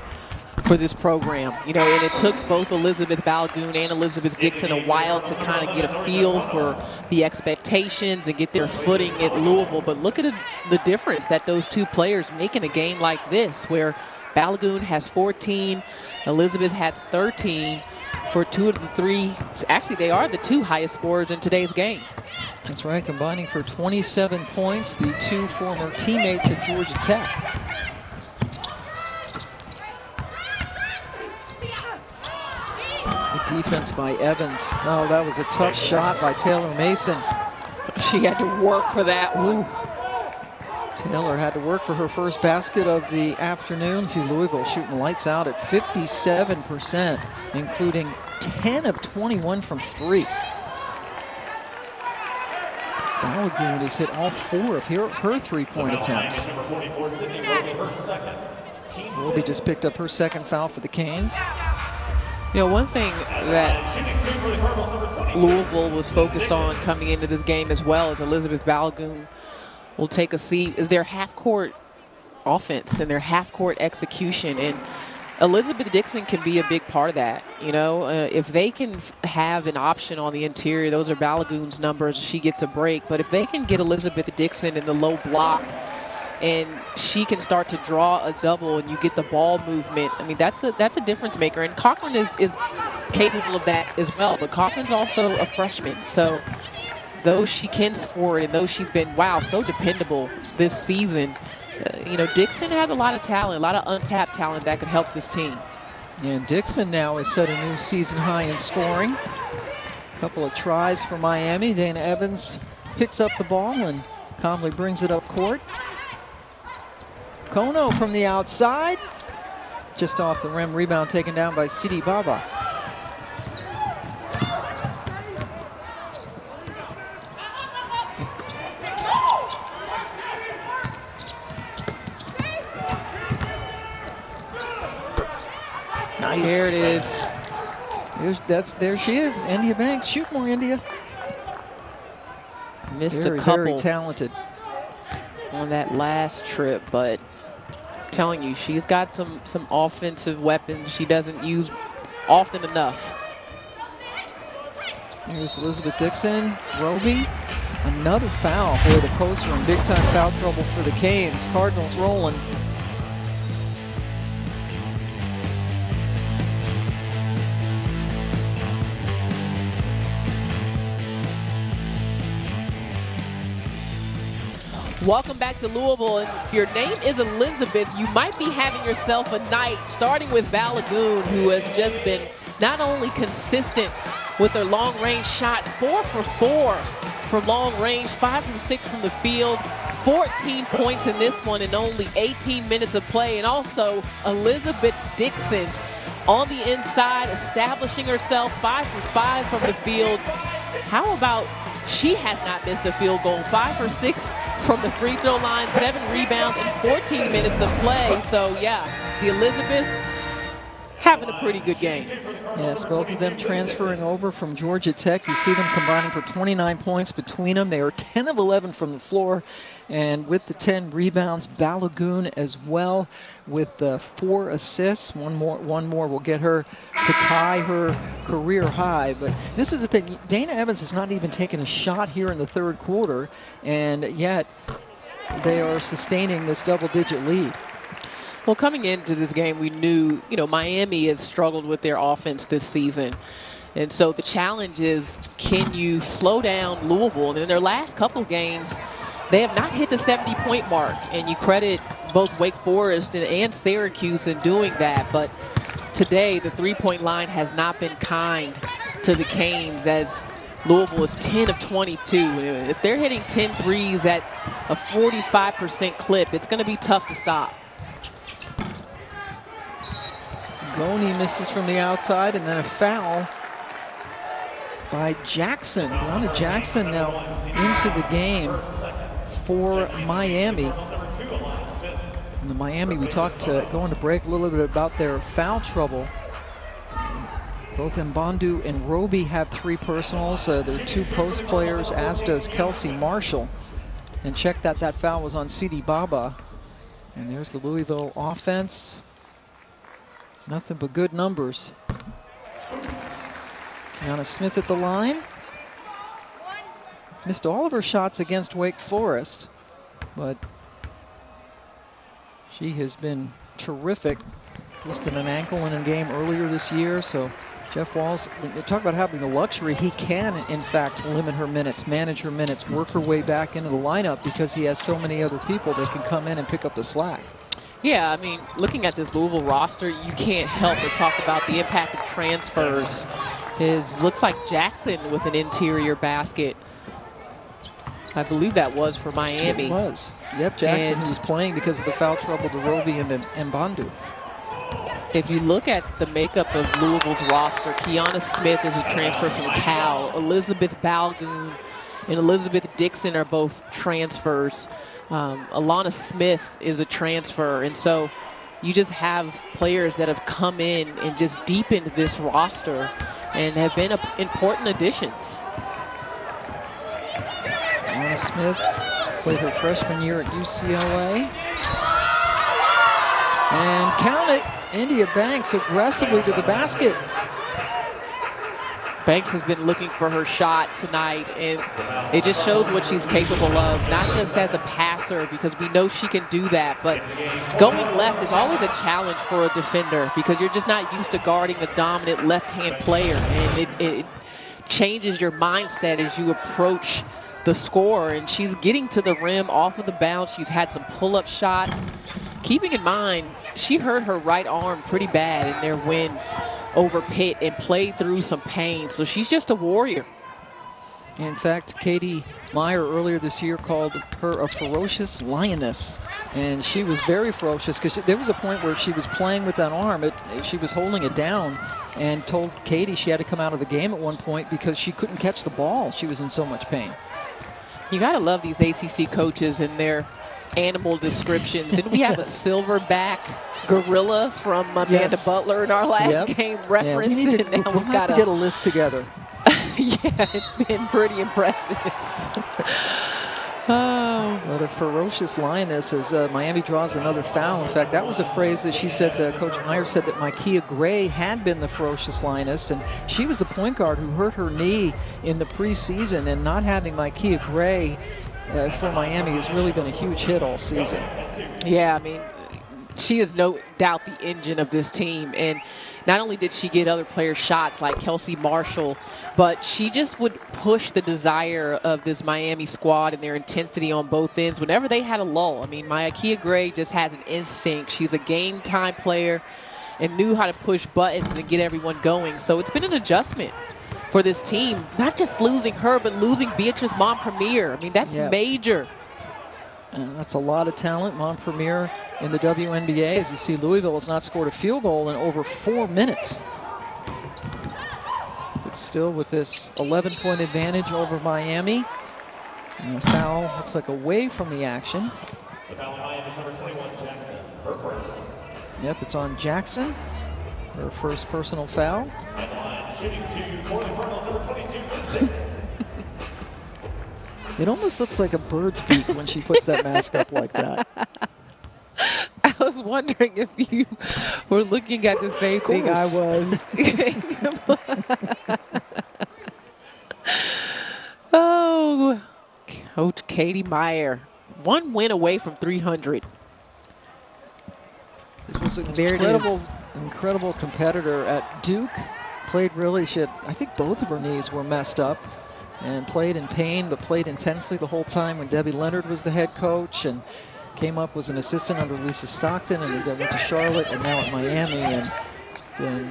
for this program. And it took both Elizabeth Balagoon and Elizabeth Dixon a while to kind of get a feel for the expectations and get their footing at Louisville. But look at the difference that those 2 players make in a game like this, where Balagoon has 14, Elizabeth has 13 for 2 of the 3. Actually, they are the 2 highest scorers in today's game. That's right, combining for 27 points, the two former teammates at Georgia Tech. Good defense by Evans. Oh, that was a tough shot by Taylor Mason. She had to work for that one. Taylor had to work for her first basket of the afternoon. See Louisville shooting lights out at 57%, including 10 of 21 from three. Balogun has hit all 4 of her three-point attempts. Roby just picked up her second foul for the Canes. You know, one thing that Louisville was focused on coming into this game as well as Elizabeth Balogun will take a seat is their half-court offense and their half-court execution. And Elizabeth Dixon can be a big part of that. You know, if they can have an option on the interior, those are Balogun's numbers, she gets a break. But if they can get Elizabeth Dixon in the low block and she can start to draw a double and you get the ball movement, I mean, that's a difference maker. And Cochran is capable of that as well. But Cochran's also a freshman. So though she can score it and though she's been, wow, so dependable this season, you know, Dixon has a lot of talent, a lot of untapped talent that could help this team. And Dixon now has set a new season high in scoring. A couple of tries for Miami. Dana Evans picks up the ball and calmly brings it up court. Kono from the outside. Just off the rim, rebound taken down by Sidi Baba. Nice. There it is. There she is, India Banks. Shoot more, India. Missed a couple. Very talented on that last trip, but I'm telling you, she's got some offensive weapons she doesn't use often enough. Here's Elizabeth Dixon. Roby, another foul. Boy, the poster in big time foul trouble for the Canes. Cardinals rolling. Welcome back to Louisville, and if your name is Elizabeth, you might be having yourself a night, starting with Balogun, who has just been not only consistent with her long-range shot, 4 for 4 from long range, 5 from 6 from the field, 14 points in this one in only 18 minutes of play, and also Elizabeth Dixon on the inside, establishing herself, 5 for 5 from the field. How about she has not missed a field goal, 5 for 6 from the free throw line, 7 rebounds in 14 minutes of play. So yeah, the Elizabeths having a pretty good game. Yes, both of them transferring over from Georgia Tech. You see them combining for 29 points between them. They are 10 of 11 from the floor. And with the 10 rebounds, Balogun as well with 4 assists. One more will get her to tie her career high. But this is the thing. Dana Evans has not even taken a shot here in the third quarter, and yet they are sustaining this double-digit lead. Well, coming into this game, we knew, you know, Miami has struggled with their offense this season. And so the challenge is, can you slow down Louisville? And in their last couple games, they have not hit the 70-point mark. And you credit both Wake Forest and Syracuse in doing that. But today, the three-point line has not been kind to the Canes, as Louisville is 10 of 22. If they're hitting 10 threes at a 45% clip, it's going to be tough to stop. Goni misses from the outside, and then a foul by Jackson. Ronna Jackson now into the game for Miami. And the Miami, we talked going to break a little bit about their foul trouble. Both Mbondu and Roby have 3 personals. Their 2 post players, as does Kelsey Marshall. And check that foul was on Sidi Baba. And there's the Louisville offense. Nothing but good numbers. Kiana Smith at the line. Missed all of her shots against Wake Forest, but she has been terrific twisted an ankle in a game earlier this year. So Jeff Walz, talk about having the luxury. He can, in fact, limit her minutes, manage her minutes, work her way back into the lineup because he has so many other people that can come in and pick up the slack. Yeah, I mean, looking at this Louisville roster, you can't help but talk about the impact of transfers. Looks like Jackson with an interior basket. I believe that was for Miami. It was. Yep, Jackson, who was playing because of the foul trouble to Roby and Mbandu. If you look at the makeup of Louisville's roster, Kiana Smith is a transfer from Cal. Elizabeth Balgoon and Elizabeth Dixon are both transfers. Alana Smith is a transfer. And so you just have players that have come in and just deepened this roster and have been important additions. Alana Smith played her freshman year at UCLA. And count it, India Banks aggressively to the basket. Banks has been looking for her shot tonight, and it just shows what she's capable of, not just as a passer, because we know she can do that, but going left is always a challenge for a defender because you're just not used to guarding a dominant left-hand player, and it changes your mindset as you approach the score, and she's getting to the rim off of the bounce. She's had some pull-up shots. Keeping in mind, she hurt her right arm pretty bad in their win over Pitt and played through some pain. So she's just a warrior. In fact, Katie Meyer earlier this year called her a ferocious lioness. And she was very ferocious because there was a point where she was playing with that arm. She was holding it down and told Katie she had to come out of the game at one point because she couldn't catch the ball. She was in so much pain. You got to love these ACC coaches and their animal descriptions. Didn't we have a silverback gorilla from Amanda Butler in our last game reference? Yeah, we'll have to get a list together. Yeah, it's been pretty impressive. Oh. What a ferocious lioness as Miami draws another foul. In fact, that was a phrase that she said, Coach Meyer said that Micaiah Gray had been the ferocious lioness, and she was the point guard who hurt her knee in the preseason, and not having Micaiah Gray for Miami has really been a huge hit all season. Yeah, I mean, she is no doubt the engine of this team, and not only did she get other players shots like Kelsey Marshall, but she just would push the desire of this Miami squad and their intensity on both ends whenever they had a lull. I mean, Micaiah Gray just has an instinct. She's a game time player and knew how to push buttons and get everyone going. So it's been an adjustment for this team, not just losing her, but losing Beatrice Montpremier. I mean, that's major. That's a lot of talent. Montpremier in the WNBA. As you see, Louisville has not scored a field goal in over 4 minutes. But still with this 11-point advantage over Miami. And a foul looks like away from the action. The foul on Miami is number 21, Jackson. Her first. Yep, it's on Jackson. Her first personal foul. And line shooting to Portland Cardinals, number 22. It almost looks like a bird's beak when she puts that mask up like that. I was wondering if you were looking at the same thing I was. Oh, Coach Katie Meyer, 1 win away from 300. This was an incredible competitor at Duke. Played really, I think both of her knees were messed up. And played in pain, but played intensely the whole time when Debbie Leonard was the head coach, and came up as an assistant under Lisa Stockton, and then went to Charlotte, and now at Miami, and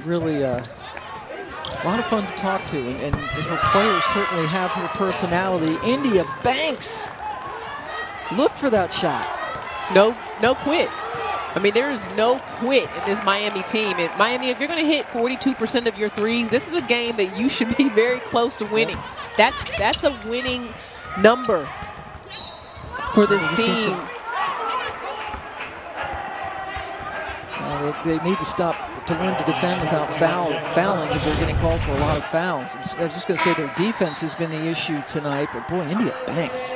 really a lot of fun to talk to. And her players certainly have her personality. India Banks, look for that shot. No quit. I mean, there is no quit in this Miami team. And Miami, if you're going to hit 42% of your threes, this is a game that you should be very close to winning. That's a winning number for this team. They need to stop to learn to defend without fouling because they're getting called for a lot of fouls. I was just going to say their defense has been the issue tonight, but boy, India Banks.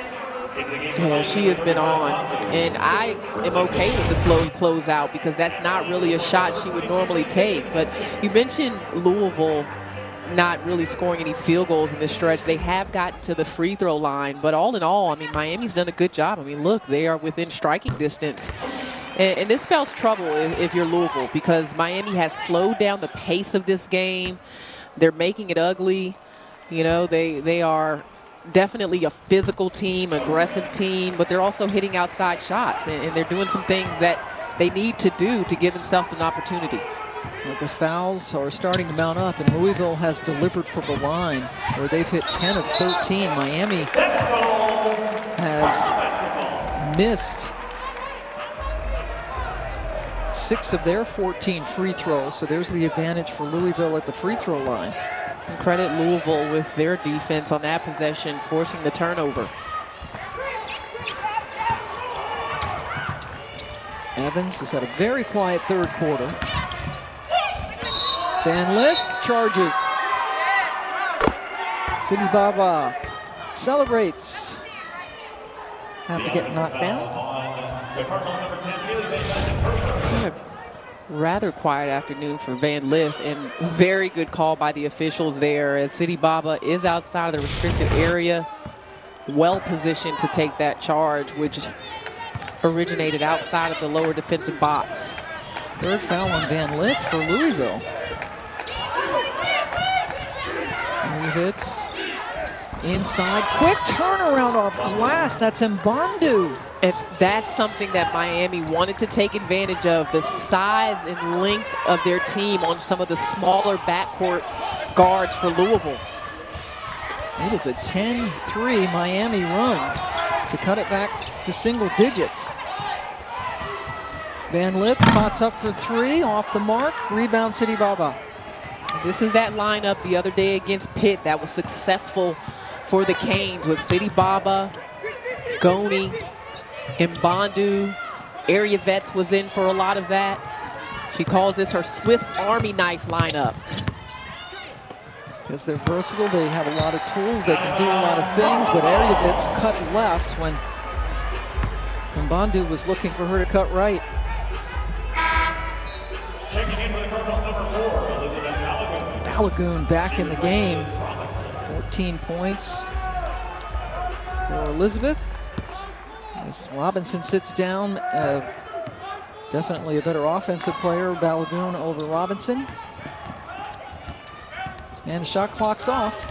Yeah, she has been on, and I am okay with the slow closeout because that's not really a shot she would normally take. But you mentioned Louisville not really scoring any field goals in this stretch. They have gotten to the free throw line, but all in all, I mean, Miami's done a good job. I mean, look, they are within striking distance. And this spells trouble if you're Louisville, because Miami has slowed down the pace of this game. They're making it ugly. You know, they are definitely a physical team, aggressive team, but they're also hitting outside shots, and they're doing some things that they need to do to give themselves an opportunity. Well, the fouls are starting to mount up, and Louisville has delivered from the line, where they've hit 10 of 13. Miami has missed 6 of their 14 free throws, so there's the advantage for Louisville at the free throw line. And credit Louisville with their defense on that possession, forcing the turnover. Evans has had a very quiet third quarter. Van Lith charges. City Baba celebrates. Have to get knocked down. The Cardinals number 10, Haley Van Lith. Rather quiet afternoon for Van Lith, and very good call by the officials there, as City Baba is outside of the restricted area, well positioned to take that charge, which originated outside of the lower defensive box. Third foul on Van Lith for Louisville. He hits inside, quick turnaround off glass. That's Mbandu. And that's something that Miami wanted to take advantage of, the size and length of their team on some of the smaller backcourt guards for Louisville. It is a 10-3 Miami run to cut it back to single digits. Van Lith spots up for 3, off the mark, rebound City Baba. This is that lineup the other day against Pitt that was successful for the Canes, with City Baba, Goni, Mbandu. Area Vets was in for a lot of that. She calls this her Swiss Army knife lineup. Because they're versatile, they have a lot of tools, they can do a lot of things, but Area Vets cut left when Mbandu was looking for her to cut right. Checking in for the Cardinals number 4, Elizabeth Balagoon. Balagoon back in the game. 14 points for Elizabeth. As Robinson sits down, definitely a better offensive player, Balagoon over Robinson. And the shot clock's off.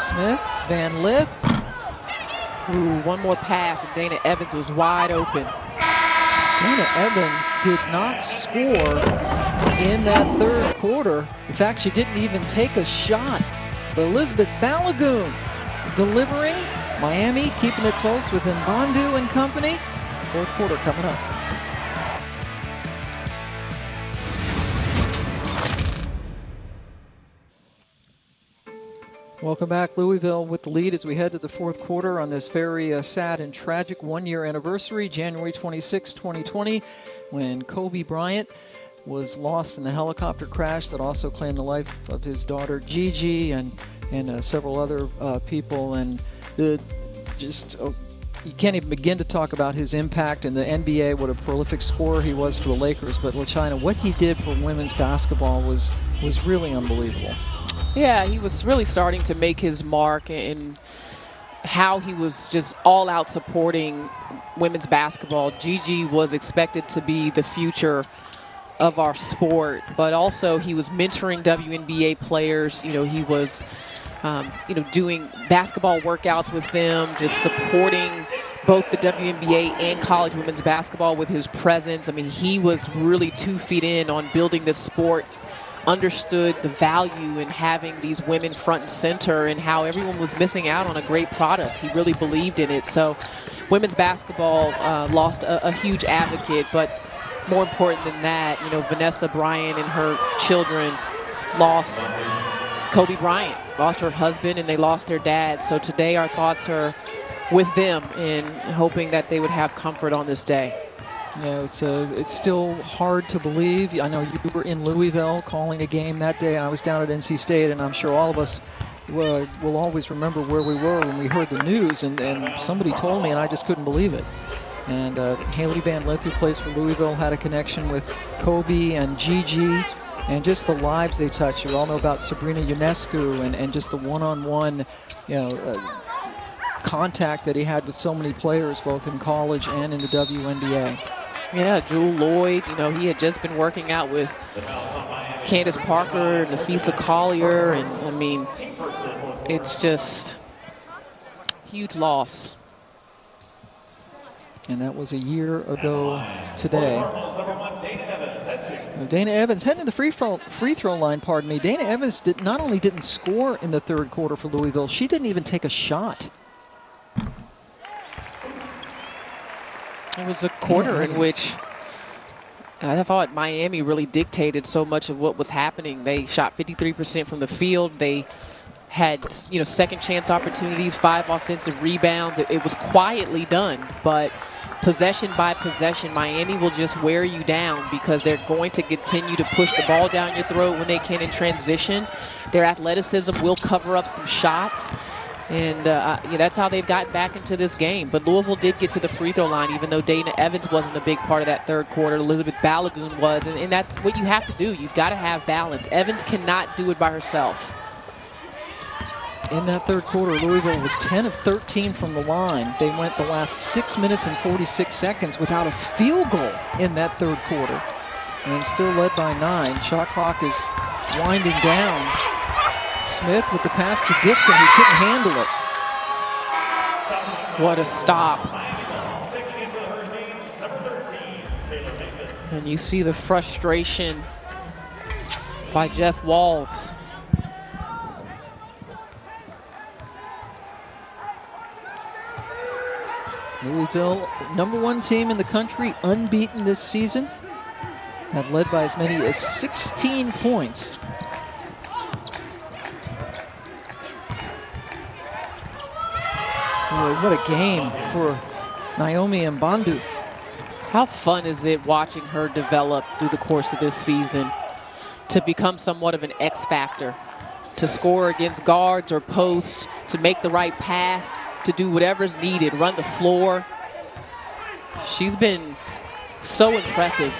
Smith, Van Lith. Ooh, one more pass, and Dana Evans was wide open. Dana Evans did not score in that third quarter. In fact, she didn't even take a shot. But Elizabeth Balagoon delivering. Miami keeping it close with Mbandu and company. Fourth quarter coming up. Welcome back. Louisville with the lead as we head to the fourth quarter on this very sad and tragic one-year anniversary, January 26, 2020, when Kobe Bryant was lost in the helicopter crash that also claimed the life of his daughter Gigi and several other people. And you can't even begin to talk about his impact in the NBA, what a prolific scorer he was for the Lakers. But LaChina, what he did for women's basketball was really unbelievable. Yeah, he was really starting to make his mark in how he was just all out supporting women's basketball. Gigi was expected to be the future of our sport, but also he was mentoring WNBA players. You know, he was, doing basketball workouts with them, just supporting both the WNBA and college women's basketball with his presence. I mean, he was really 2 feet in on building this sport, understood the value in having these women front and center and how everyone was missing out on a great product. He really believed in it. So women's basketball lost a huge advocate, but more important than that, Vanessa Bryant and her children lost Kobe Bryant, lost her husband, and they lost their dad. So today our thoughts are with them and hoping that they would have comfort on this day. Yeah, it's still hard to believe. I know you were in Louisville calling a game that day. I was down at NC State, and I'm sure all of us will always remember where we were when we heard the news. And somebody told me, and I just couldn't believe it. And Haley Van Lith, who plays for Louisville, had a connection with Kobe and Gigi. and just the lives they touch. You all know about Sabrina Ionescu and just the one-on-one, contact that he had with so many players, both in college and in the WNBA. Yeah, Jewel Lloyd, he had just been working out with Candace Parker, Nafisa Collier, and I mean, it's just huge loss. And that was a year ago today. Dana Evans heading to the free throw line, pardon me. Dana Evans not only didn't score in the third quarter for Louisville, she didn't even take a shot. It was a quarter in which I thought Miami really dictated so much of what was happening. They shot 53% from the field. They had, second chance opportunities, 5 offensive rebounds. It was quietly done, but possession by possession, Miami will just wear you down because they're going to continue to push the ball down your throat when they can in transition. Their athleticism will cover up some shots. And that's how they've gotten back into this game. But Louisville did get to the free throw line, even though Dana Evans wasn't a big part of that third quarter. Elizabeth Balagoon was. And that's what you have to do. You've got to have balance. Evans cannot do it by herself. In that third quarter, Louisville was 10 of 13 from the line. They went the last 6 minutes and 46 seconds without a field goal in that third quarter. And still led by 9. Shot clock is winding down. Smith with the pass to Dixon, who couldn't handle it. What a stop. And you see the frustration by Jeff Walz. Louisville, #1 team in the country, unbeaten this season. Have led by as many as 16 points. Boy, what a game for Naomi Mbandu. How fun is it watching her develop through the course of this season to become somewhat of an X factor, to score against guards or posts, to make the right pass, to do whatever's needed, run the floor. She's been so impressive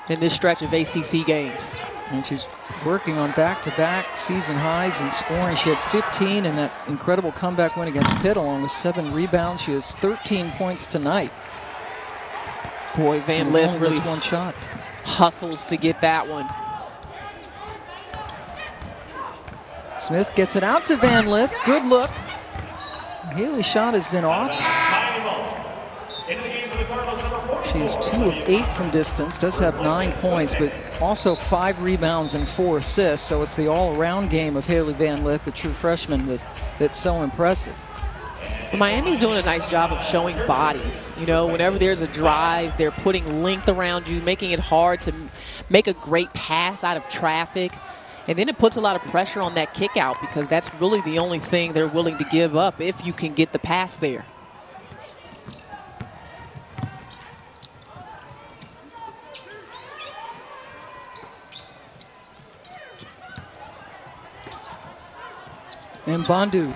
in this stretch of ACC games. And she's working on back-to-back season highs in scoring. She had 15 in that incredible comeback win against Pitt, along with 7 rebounds. She has 13 points tonight. Boy, Van Lith really one shot. Hustles to get that one. Smith gets it out to Van Lith. Good look. Haley's shot has been off. She is 2 of 8 from distance, does have 9 points, but also 5 rebounds and 4 assists. So it's the all-around game of Haley Van Lith, the true freshman, that's so impressive. Well, Miami's doing a nice job of showing bodies. Whenever there's a drive, they're putting length around you, making it hard to make a great pass out of traffic. And then it puts a lot of pressure on that kick out because that's really the only thing they're willing to give up if you can get the pass there. And Mbandu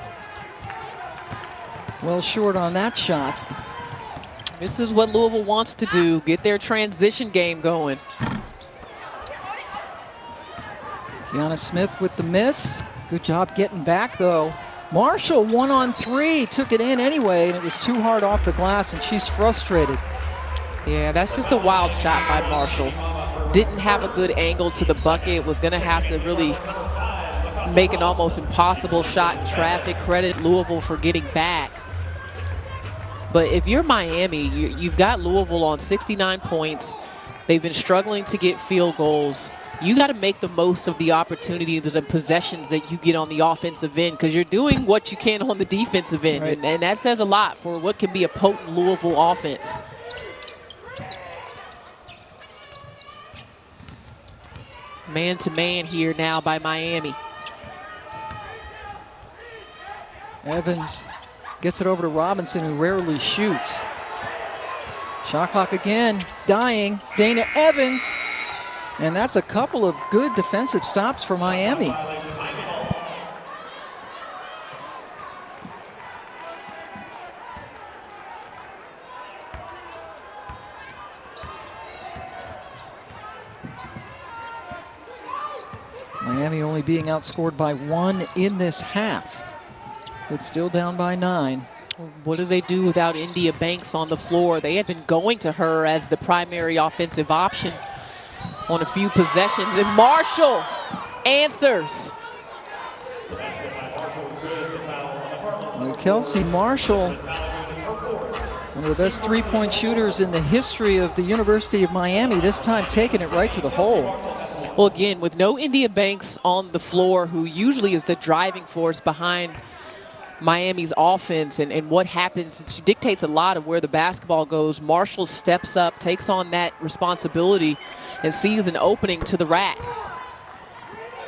well short on that shot. This is what Louisville wants to do, get their transition game going. Kiana Smith with the miss. Good job getting back, though. Marshall 1-on-3, took it in anyway, and it was too hard off the glass, and she's frustrated. Yeah, that's just a wild shot by Marshall. Didn't have a good angle to the bucket. Was going to have to really make an almost impossible shot in traffic. Credit Louisville for getting back. But if you're Miami, you've got Louisville on 69 points. They've been struggling to get field goals. You got to make the most of the opportunities and possessions that you get on the offensive end because you're doing what you can on the defensive end. Right. And that says a lot for what can be a potent Louisville offense. Man-to-man here now by Miami. Evans gets it over to Robinson, who rarely shoots. Shot clock again, dying. Dana Evans. And that's a couple of good defensive stops for Miami. Miami only being outscored by 1 in this half. It's still down by 9. What do they do without India Banks on the floor? They had been going to her as the primary offensive option on a few possessions, and Marshall answers. And Kelsey Marshall, one of the best three-point shooters in the history of the University of Miami, this time taking it right to the hole. Well, again, with no India Banks on the floor, who usually is the driving force behind Miami's offense and what happens, she dictates a lot of where the basketball goes. Marshall steps up, takes on that responsibility, and sees an opening to the rack.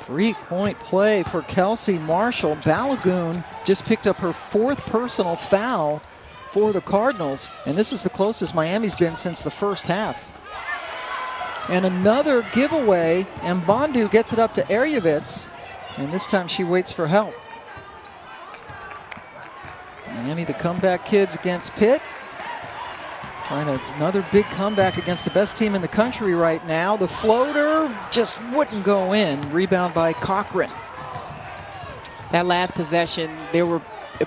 3-point play for Kelsey Marshall. Balagoon just picked up her 4th personal foul for the Cardinals, and this is the closest Miami's been since the first half. And another giveaway, and Bondu gets it up to Aryevitz, and this time she waits for help. Miami, the comeback kids against Pitt. Trying another big comeback against the best team in the country right now. The floater just wouldn't go in. Rebound by Cochran. That last possession, there were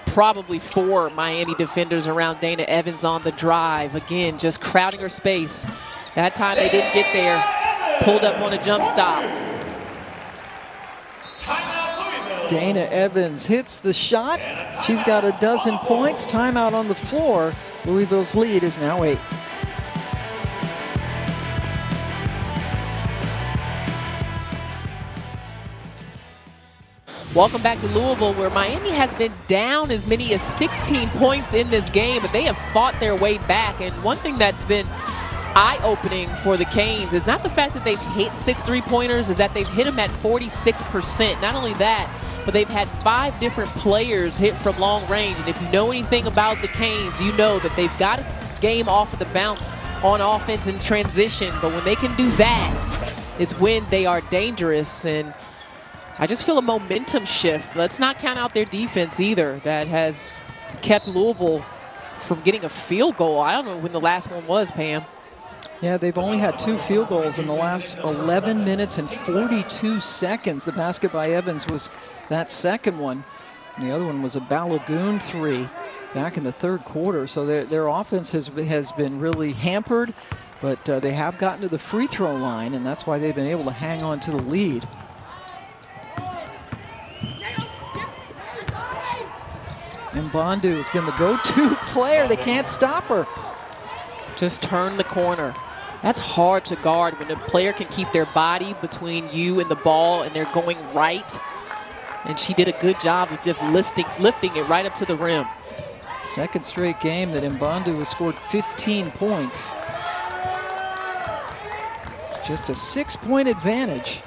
probably 4 Miami defenders around Dana Evans on the drive. Again, just crowding her space. That time they didn't get there. Pulled up on a jump stop. Dana Evans hits the shot. She's got a dozen points. Timeout on the floor. Louisville's lead is now 8. Welcome back to Louisville, where Miami has been down as many as 16 points in this game, but they have fought their way back. And one thing that's been eye-opening for the Canes is not the fact that they've hit 6 3-pointers, is that they've hit them at 46%. Not only that, but they've had 5 different players hit from long range. And if you know anything about the Canes, you know that they've got a game off of the bounce on offense in transition. But when they can do that, it's when they are dangerous. And I just feel a momentum shift. Let's not count out their defense either. That has kept Louisville from getting a field goal. I don't know when the last one was, Pam. Yeah, they've only had 2 field goals in the last 11 minutes and 42 seconds. The basket by Evans was that second one. And the other one was a Balagoon 3 back in the 3rd quarter. So their offense has been really hampered, but they have gotten to the free throw line, and that's why they've been able to hang on to the lead. And Bondu has been the go-to player. They can't stop her. Just turn the corner. That's hard to guard when a player can keep their body between you and the ball and they're going right. And she did a good job of just lifting it right up to the rim. Second straight game that Mbondu has scored 15 points. It's just a 6-point advantage.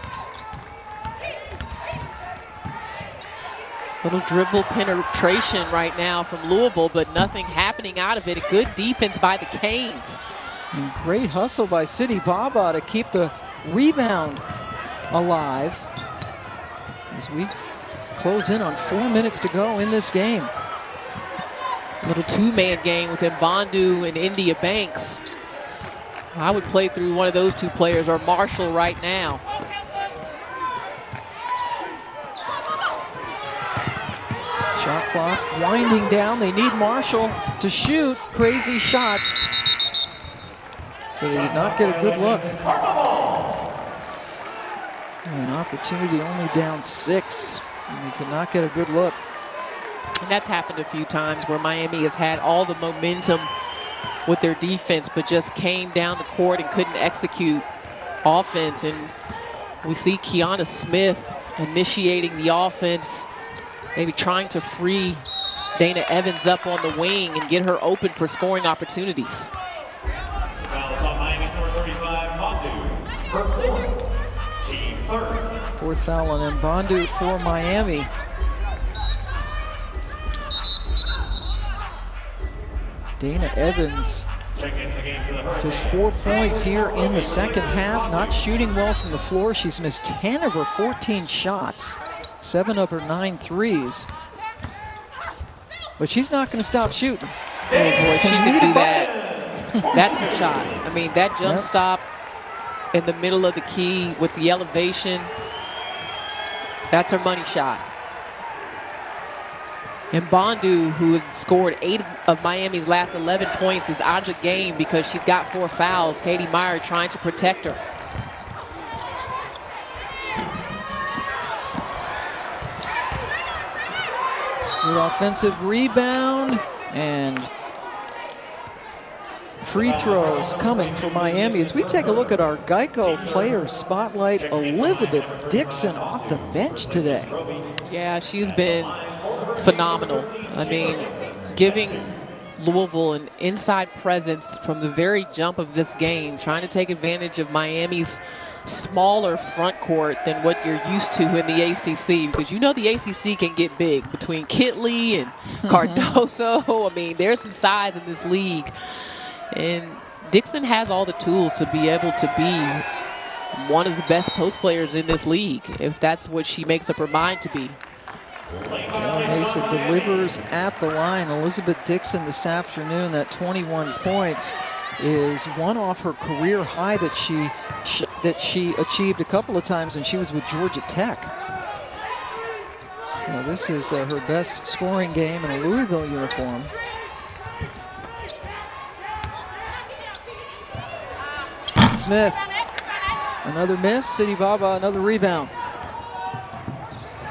Little dribble penetration right now from Louisville, but nothing happening out of it. A good defense by the Canes. And great hustle by Sidi Baba to keep the rebound alive as we close in on 4 minutes to go in this game. Little 2-man game with Mbondu and India Banks. I would play through one of those 2 players or Marshall right now. Shot clock winding down. They need Marshall to shoot. Crazy shot. So they did not get a good look. An opportunity, only down 6. And they could not get a good look. And that's happened a few times where Miami has had all the momentum with their defense, but just came down the court and couldn't execute offense. And we see Kiana Smith initiating the offense, maybe trying to free Dana Evans up on the wing and get her open for scoring opportunities. Fouls on Miami's number 35, Bondu. Her 4th, team 3rd. 4th foul on Mbondu for Miami. Dana Evans just 4 points here in the second half. Not shooting well from the floor. She's missed 10 of her 14 shots. 7 of her 9 threes. But she's not going to stop shooting. Oh boy, she could do that. That's her shot. I mean, that jump stop in the middle of the key with the elevation. That's her money shot. And Bondu, who has scored 8 of Miami's last 11 points, is out of the game because she's got 4 fouls. Katie Meyer trying to protect her. Good offensive rebound and free throws coming for Miami. As we take a look at our Geico player spotlight, Elizabeth Dixon off the bench today. Yeah, she's been phenomenal. I mean, giving Louisville an inside presence from the very jump of this game, trying to take advantage of Miami's smaller front court than what you're used to in the ACC, because you know the ACC can get big between Kitley and Cardoso. I mean, there's some size in this league. And Dixon has all the tools to be able to be one of the best post players in this league, if that's what she makes up her mind to be. Mesa delivers at the line. Elizabeth Dixon this afternoon, that 21 points is one off her career high that she achieved a couple of times when she was with Georgia Tech. So this is her best scoring game in a Louisville uniform. Smith, another miss. City Baba, another rebound.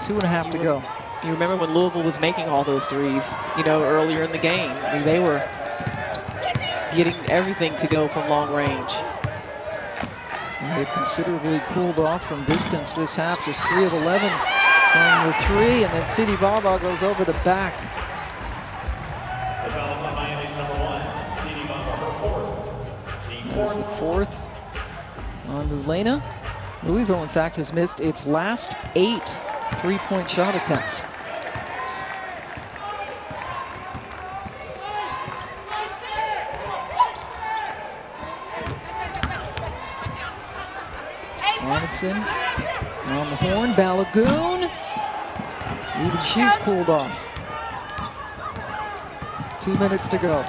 2.5 to go. You remember when Louisville was making all those threes, you know, earlier in the game. I mean, they were getting everything to go from long range. And they've considerably cooled off from distance this half. Just 3 of 11 on the 3, and then City Baba goes over the back. That's the 4th on Mulena. Louisville, in fact, has missed its last 8 3-point shot attempts. Robinson on the horn. Balagoon. Even she's cooled off. 2 minutes to go.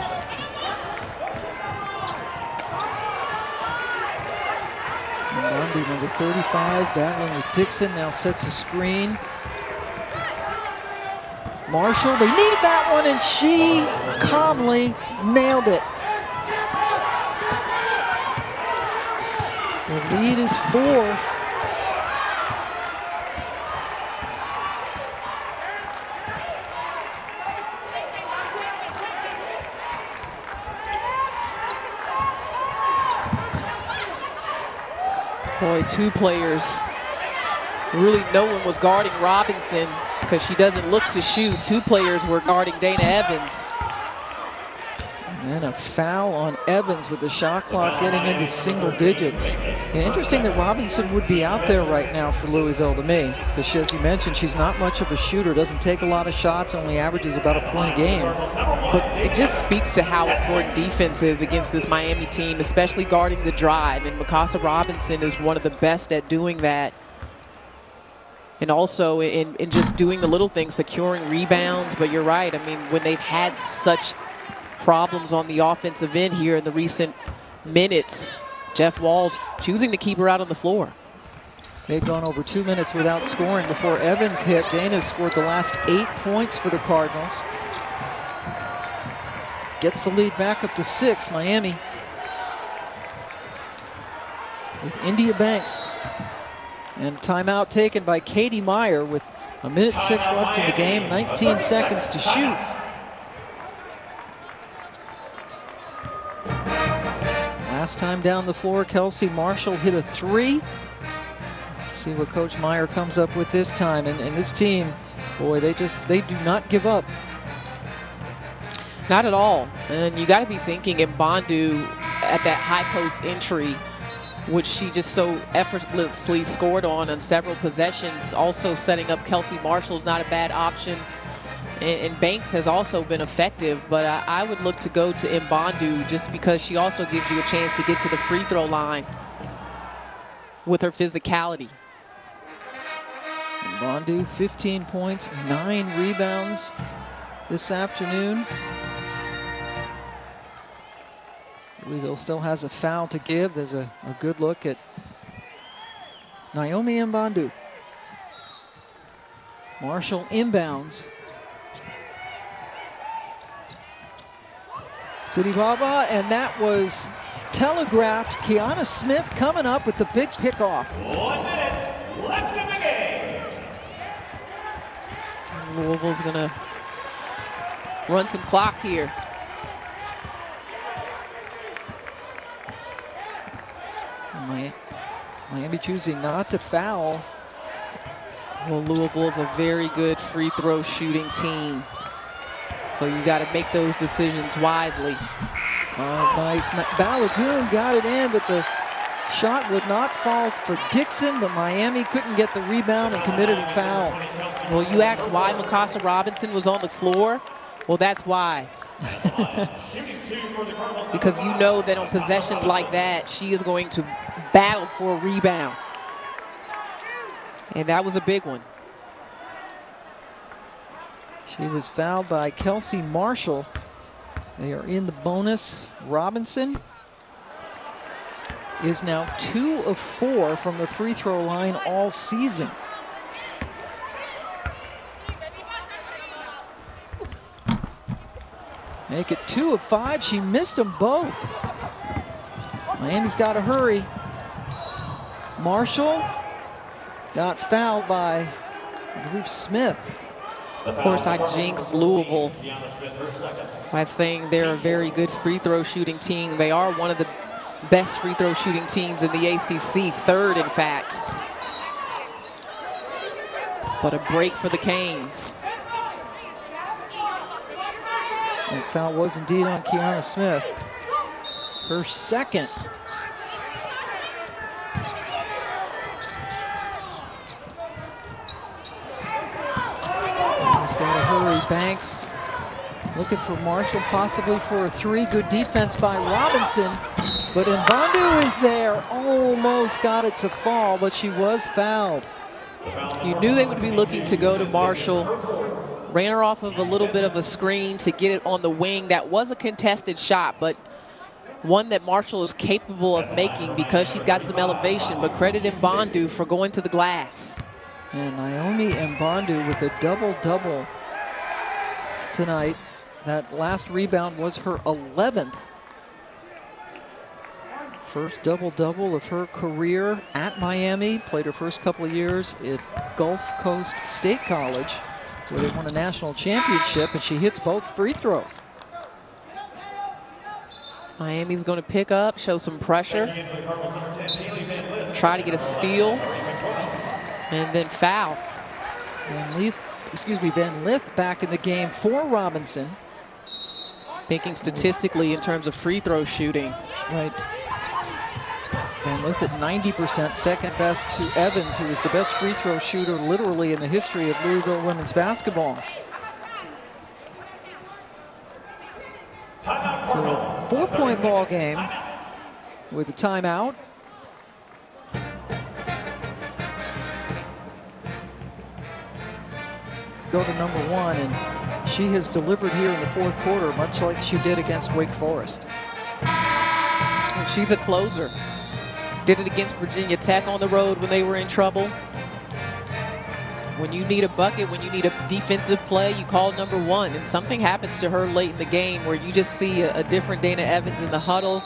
And Bondi, number 35, battling with Dixon, now sets a screen. Marshall, they needed that one, and she calmly nailed it. The lead is 4. Boy, 2 players. Really, no one was guarding Robinson because she doesn't look to shoot. 2 players were guarding Dana Evans. And a foul on Evans with the shot clock getting into single digits. And interesting that Robinson would be out there right now for Louisville to me, because as you mentioned, she's not much of a shooter, doesn't take a lot of shots, only averages about a point a game. But it just speaks to how important defense is against this Miami team, especially guarding the drive. And Mikasa Robinson is one of the best at doing that. And also in just doing the little things, securing rebounds. But you're right, I mean, when they've had such problems on the offensive end here in the recent minutes, Jeff Walls choosing to keep her out on the floor. They've gone over 2 minutes without scoring before Evans hit. Dana scored the last 8 points for the Cardinals. Gets the lead back up to 6, Miami. With India Banks. And timeout taken by Katie Meyer with 1:06 left in the game, 19 seconds to shoot. Last time down the floor, Kelsey Marshall hit a 3. See what Coach Meyer comes up with this time. And this team, boy, they do not give up. Not at all. And you got to be thinking in Bondu at that high post entry, which she just so effortlessly scored on several possessions. Also setting up Kelsey Marshall's not a bad option. And Banks has also been effective, but I would look to go to Mbondu just because she also gives you a chance to get to the free throw line with her physicality. Mbondu, 15 points, 9 rebounds this afternoon. Louisville still has a foul to give. There's a good look at Naomi Mbondu. Marshall inbounds. City Baba, and that was telegraphed. Kiana Smith coming up with the big pickoff. 1 minute left in the game. Louisville's gonna run some clock here. Miami choosing not to foul. Well, Louisville is a very good free throw shooting team. So you got to make those decisions wisely. Nice. Balagoon got it in, but the shot would not fall for Dixon, but Miami couldn't get the rebound and committed a foul. Well, you asked why Mikasa Robinson was on the floor. Well, that's why. Because you know that on possessions like that, she is going to battle for a rebound. And that was a big one. She was fouled by Kelsey Marshall. They are in the bonus. Robinson is now 2 of 4 from the free throw line all season. Make it 2 of 5. She missed them both. Miami's got to hurry. Marshall got fouled by, I believe, Smith. Of course, I jinxed Louisville by saying they're a very good free throw shooting team. They are one of the best free throw shooting teams in the ACC, 3rd in fact. But a break for the Canes. That foul was indeed on Kiana Smith. Her second. He's got to hurry. Banks looking for Marshall, possibly for a 3. Good defense by Robinson. But Mbondu is there. Almost got it to fall, but she was fouled. You knew they would be looking to go to Marshall. Ran her off of a little bit of a screen to get it on the wing. That was a contested shot, but one that Marshall is capable of making because she's got some elevation. But credit Mbondu for going to the glass. And Naomi Mbondu with a double-double tonight. That last rebound was her 11th. First double-double of her career at Miami. Played her first couple of years at Gulf Coast State College, where they won a national championship, and she hits both free throws. Miami's going to pick up, show some pressure, try to get a steal, and then foul. Van Lith back in the game for Robinson. Thinking statistically in terms of free throw shooting. Right. Van Lith at 90%, second best to Evans, who is the best free throw shooter literally in the history of Louisville women's basketball. So a 4-point ball game with a timeout. Go to number 1, and she has delivered here in the 4th quarter, much like she did against Wake Forest. And she's a closer. Did it against Virginia Tech on the road when they were in trouble. When you need a bucket, when you need a defensive play, you call number 1. And something happens to her late in the game where you just see a different Dana Evans in the huddle,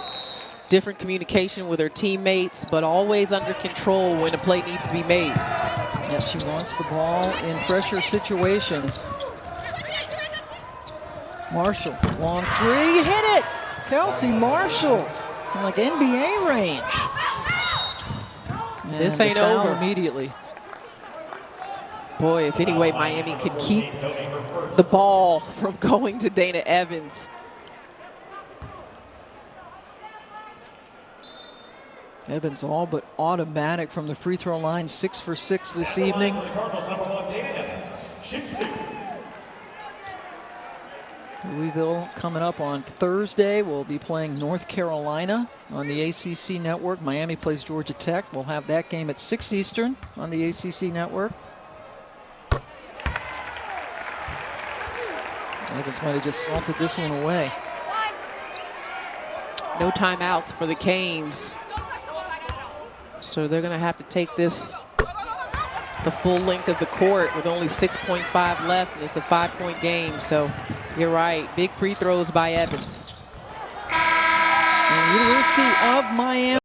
different communication with her teammates, but always under control when a play needs to be made. Yep, she wants the ball in pressure situations. Marshall, long 3, hit it! Kelsey Marshall, in like NBA range. And this ain't over. Immediately. Boy, if any way Miami could keep the ball from going to Dana Evans. Evans all but automatic from the free throw line, 6 for 6 this evening. Louisville coming up on Thursday. We'll be playing North Carolina on the ACC network. Miami plays Georgia Tech. We'll have that game at 6 Eastern on the ACC network. Evans might have just salted this one away. No timeouts for the Canes. So they're going to have to take this the full length of the court with only 6.5 left, and it's a 5-point game. So you're right, big free throws by Evans. And University of Miami.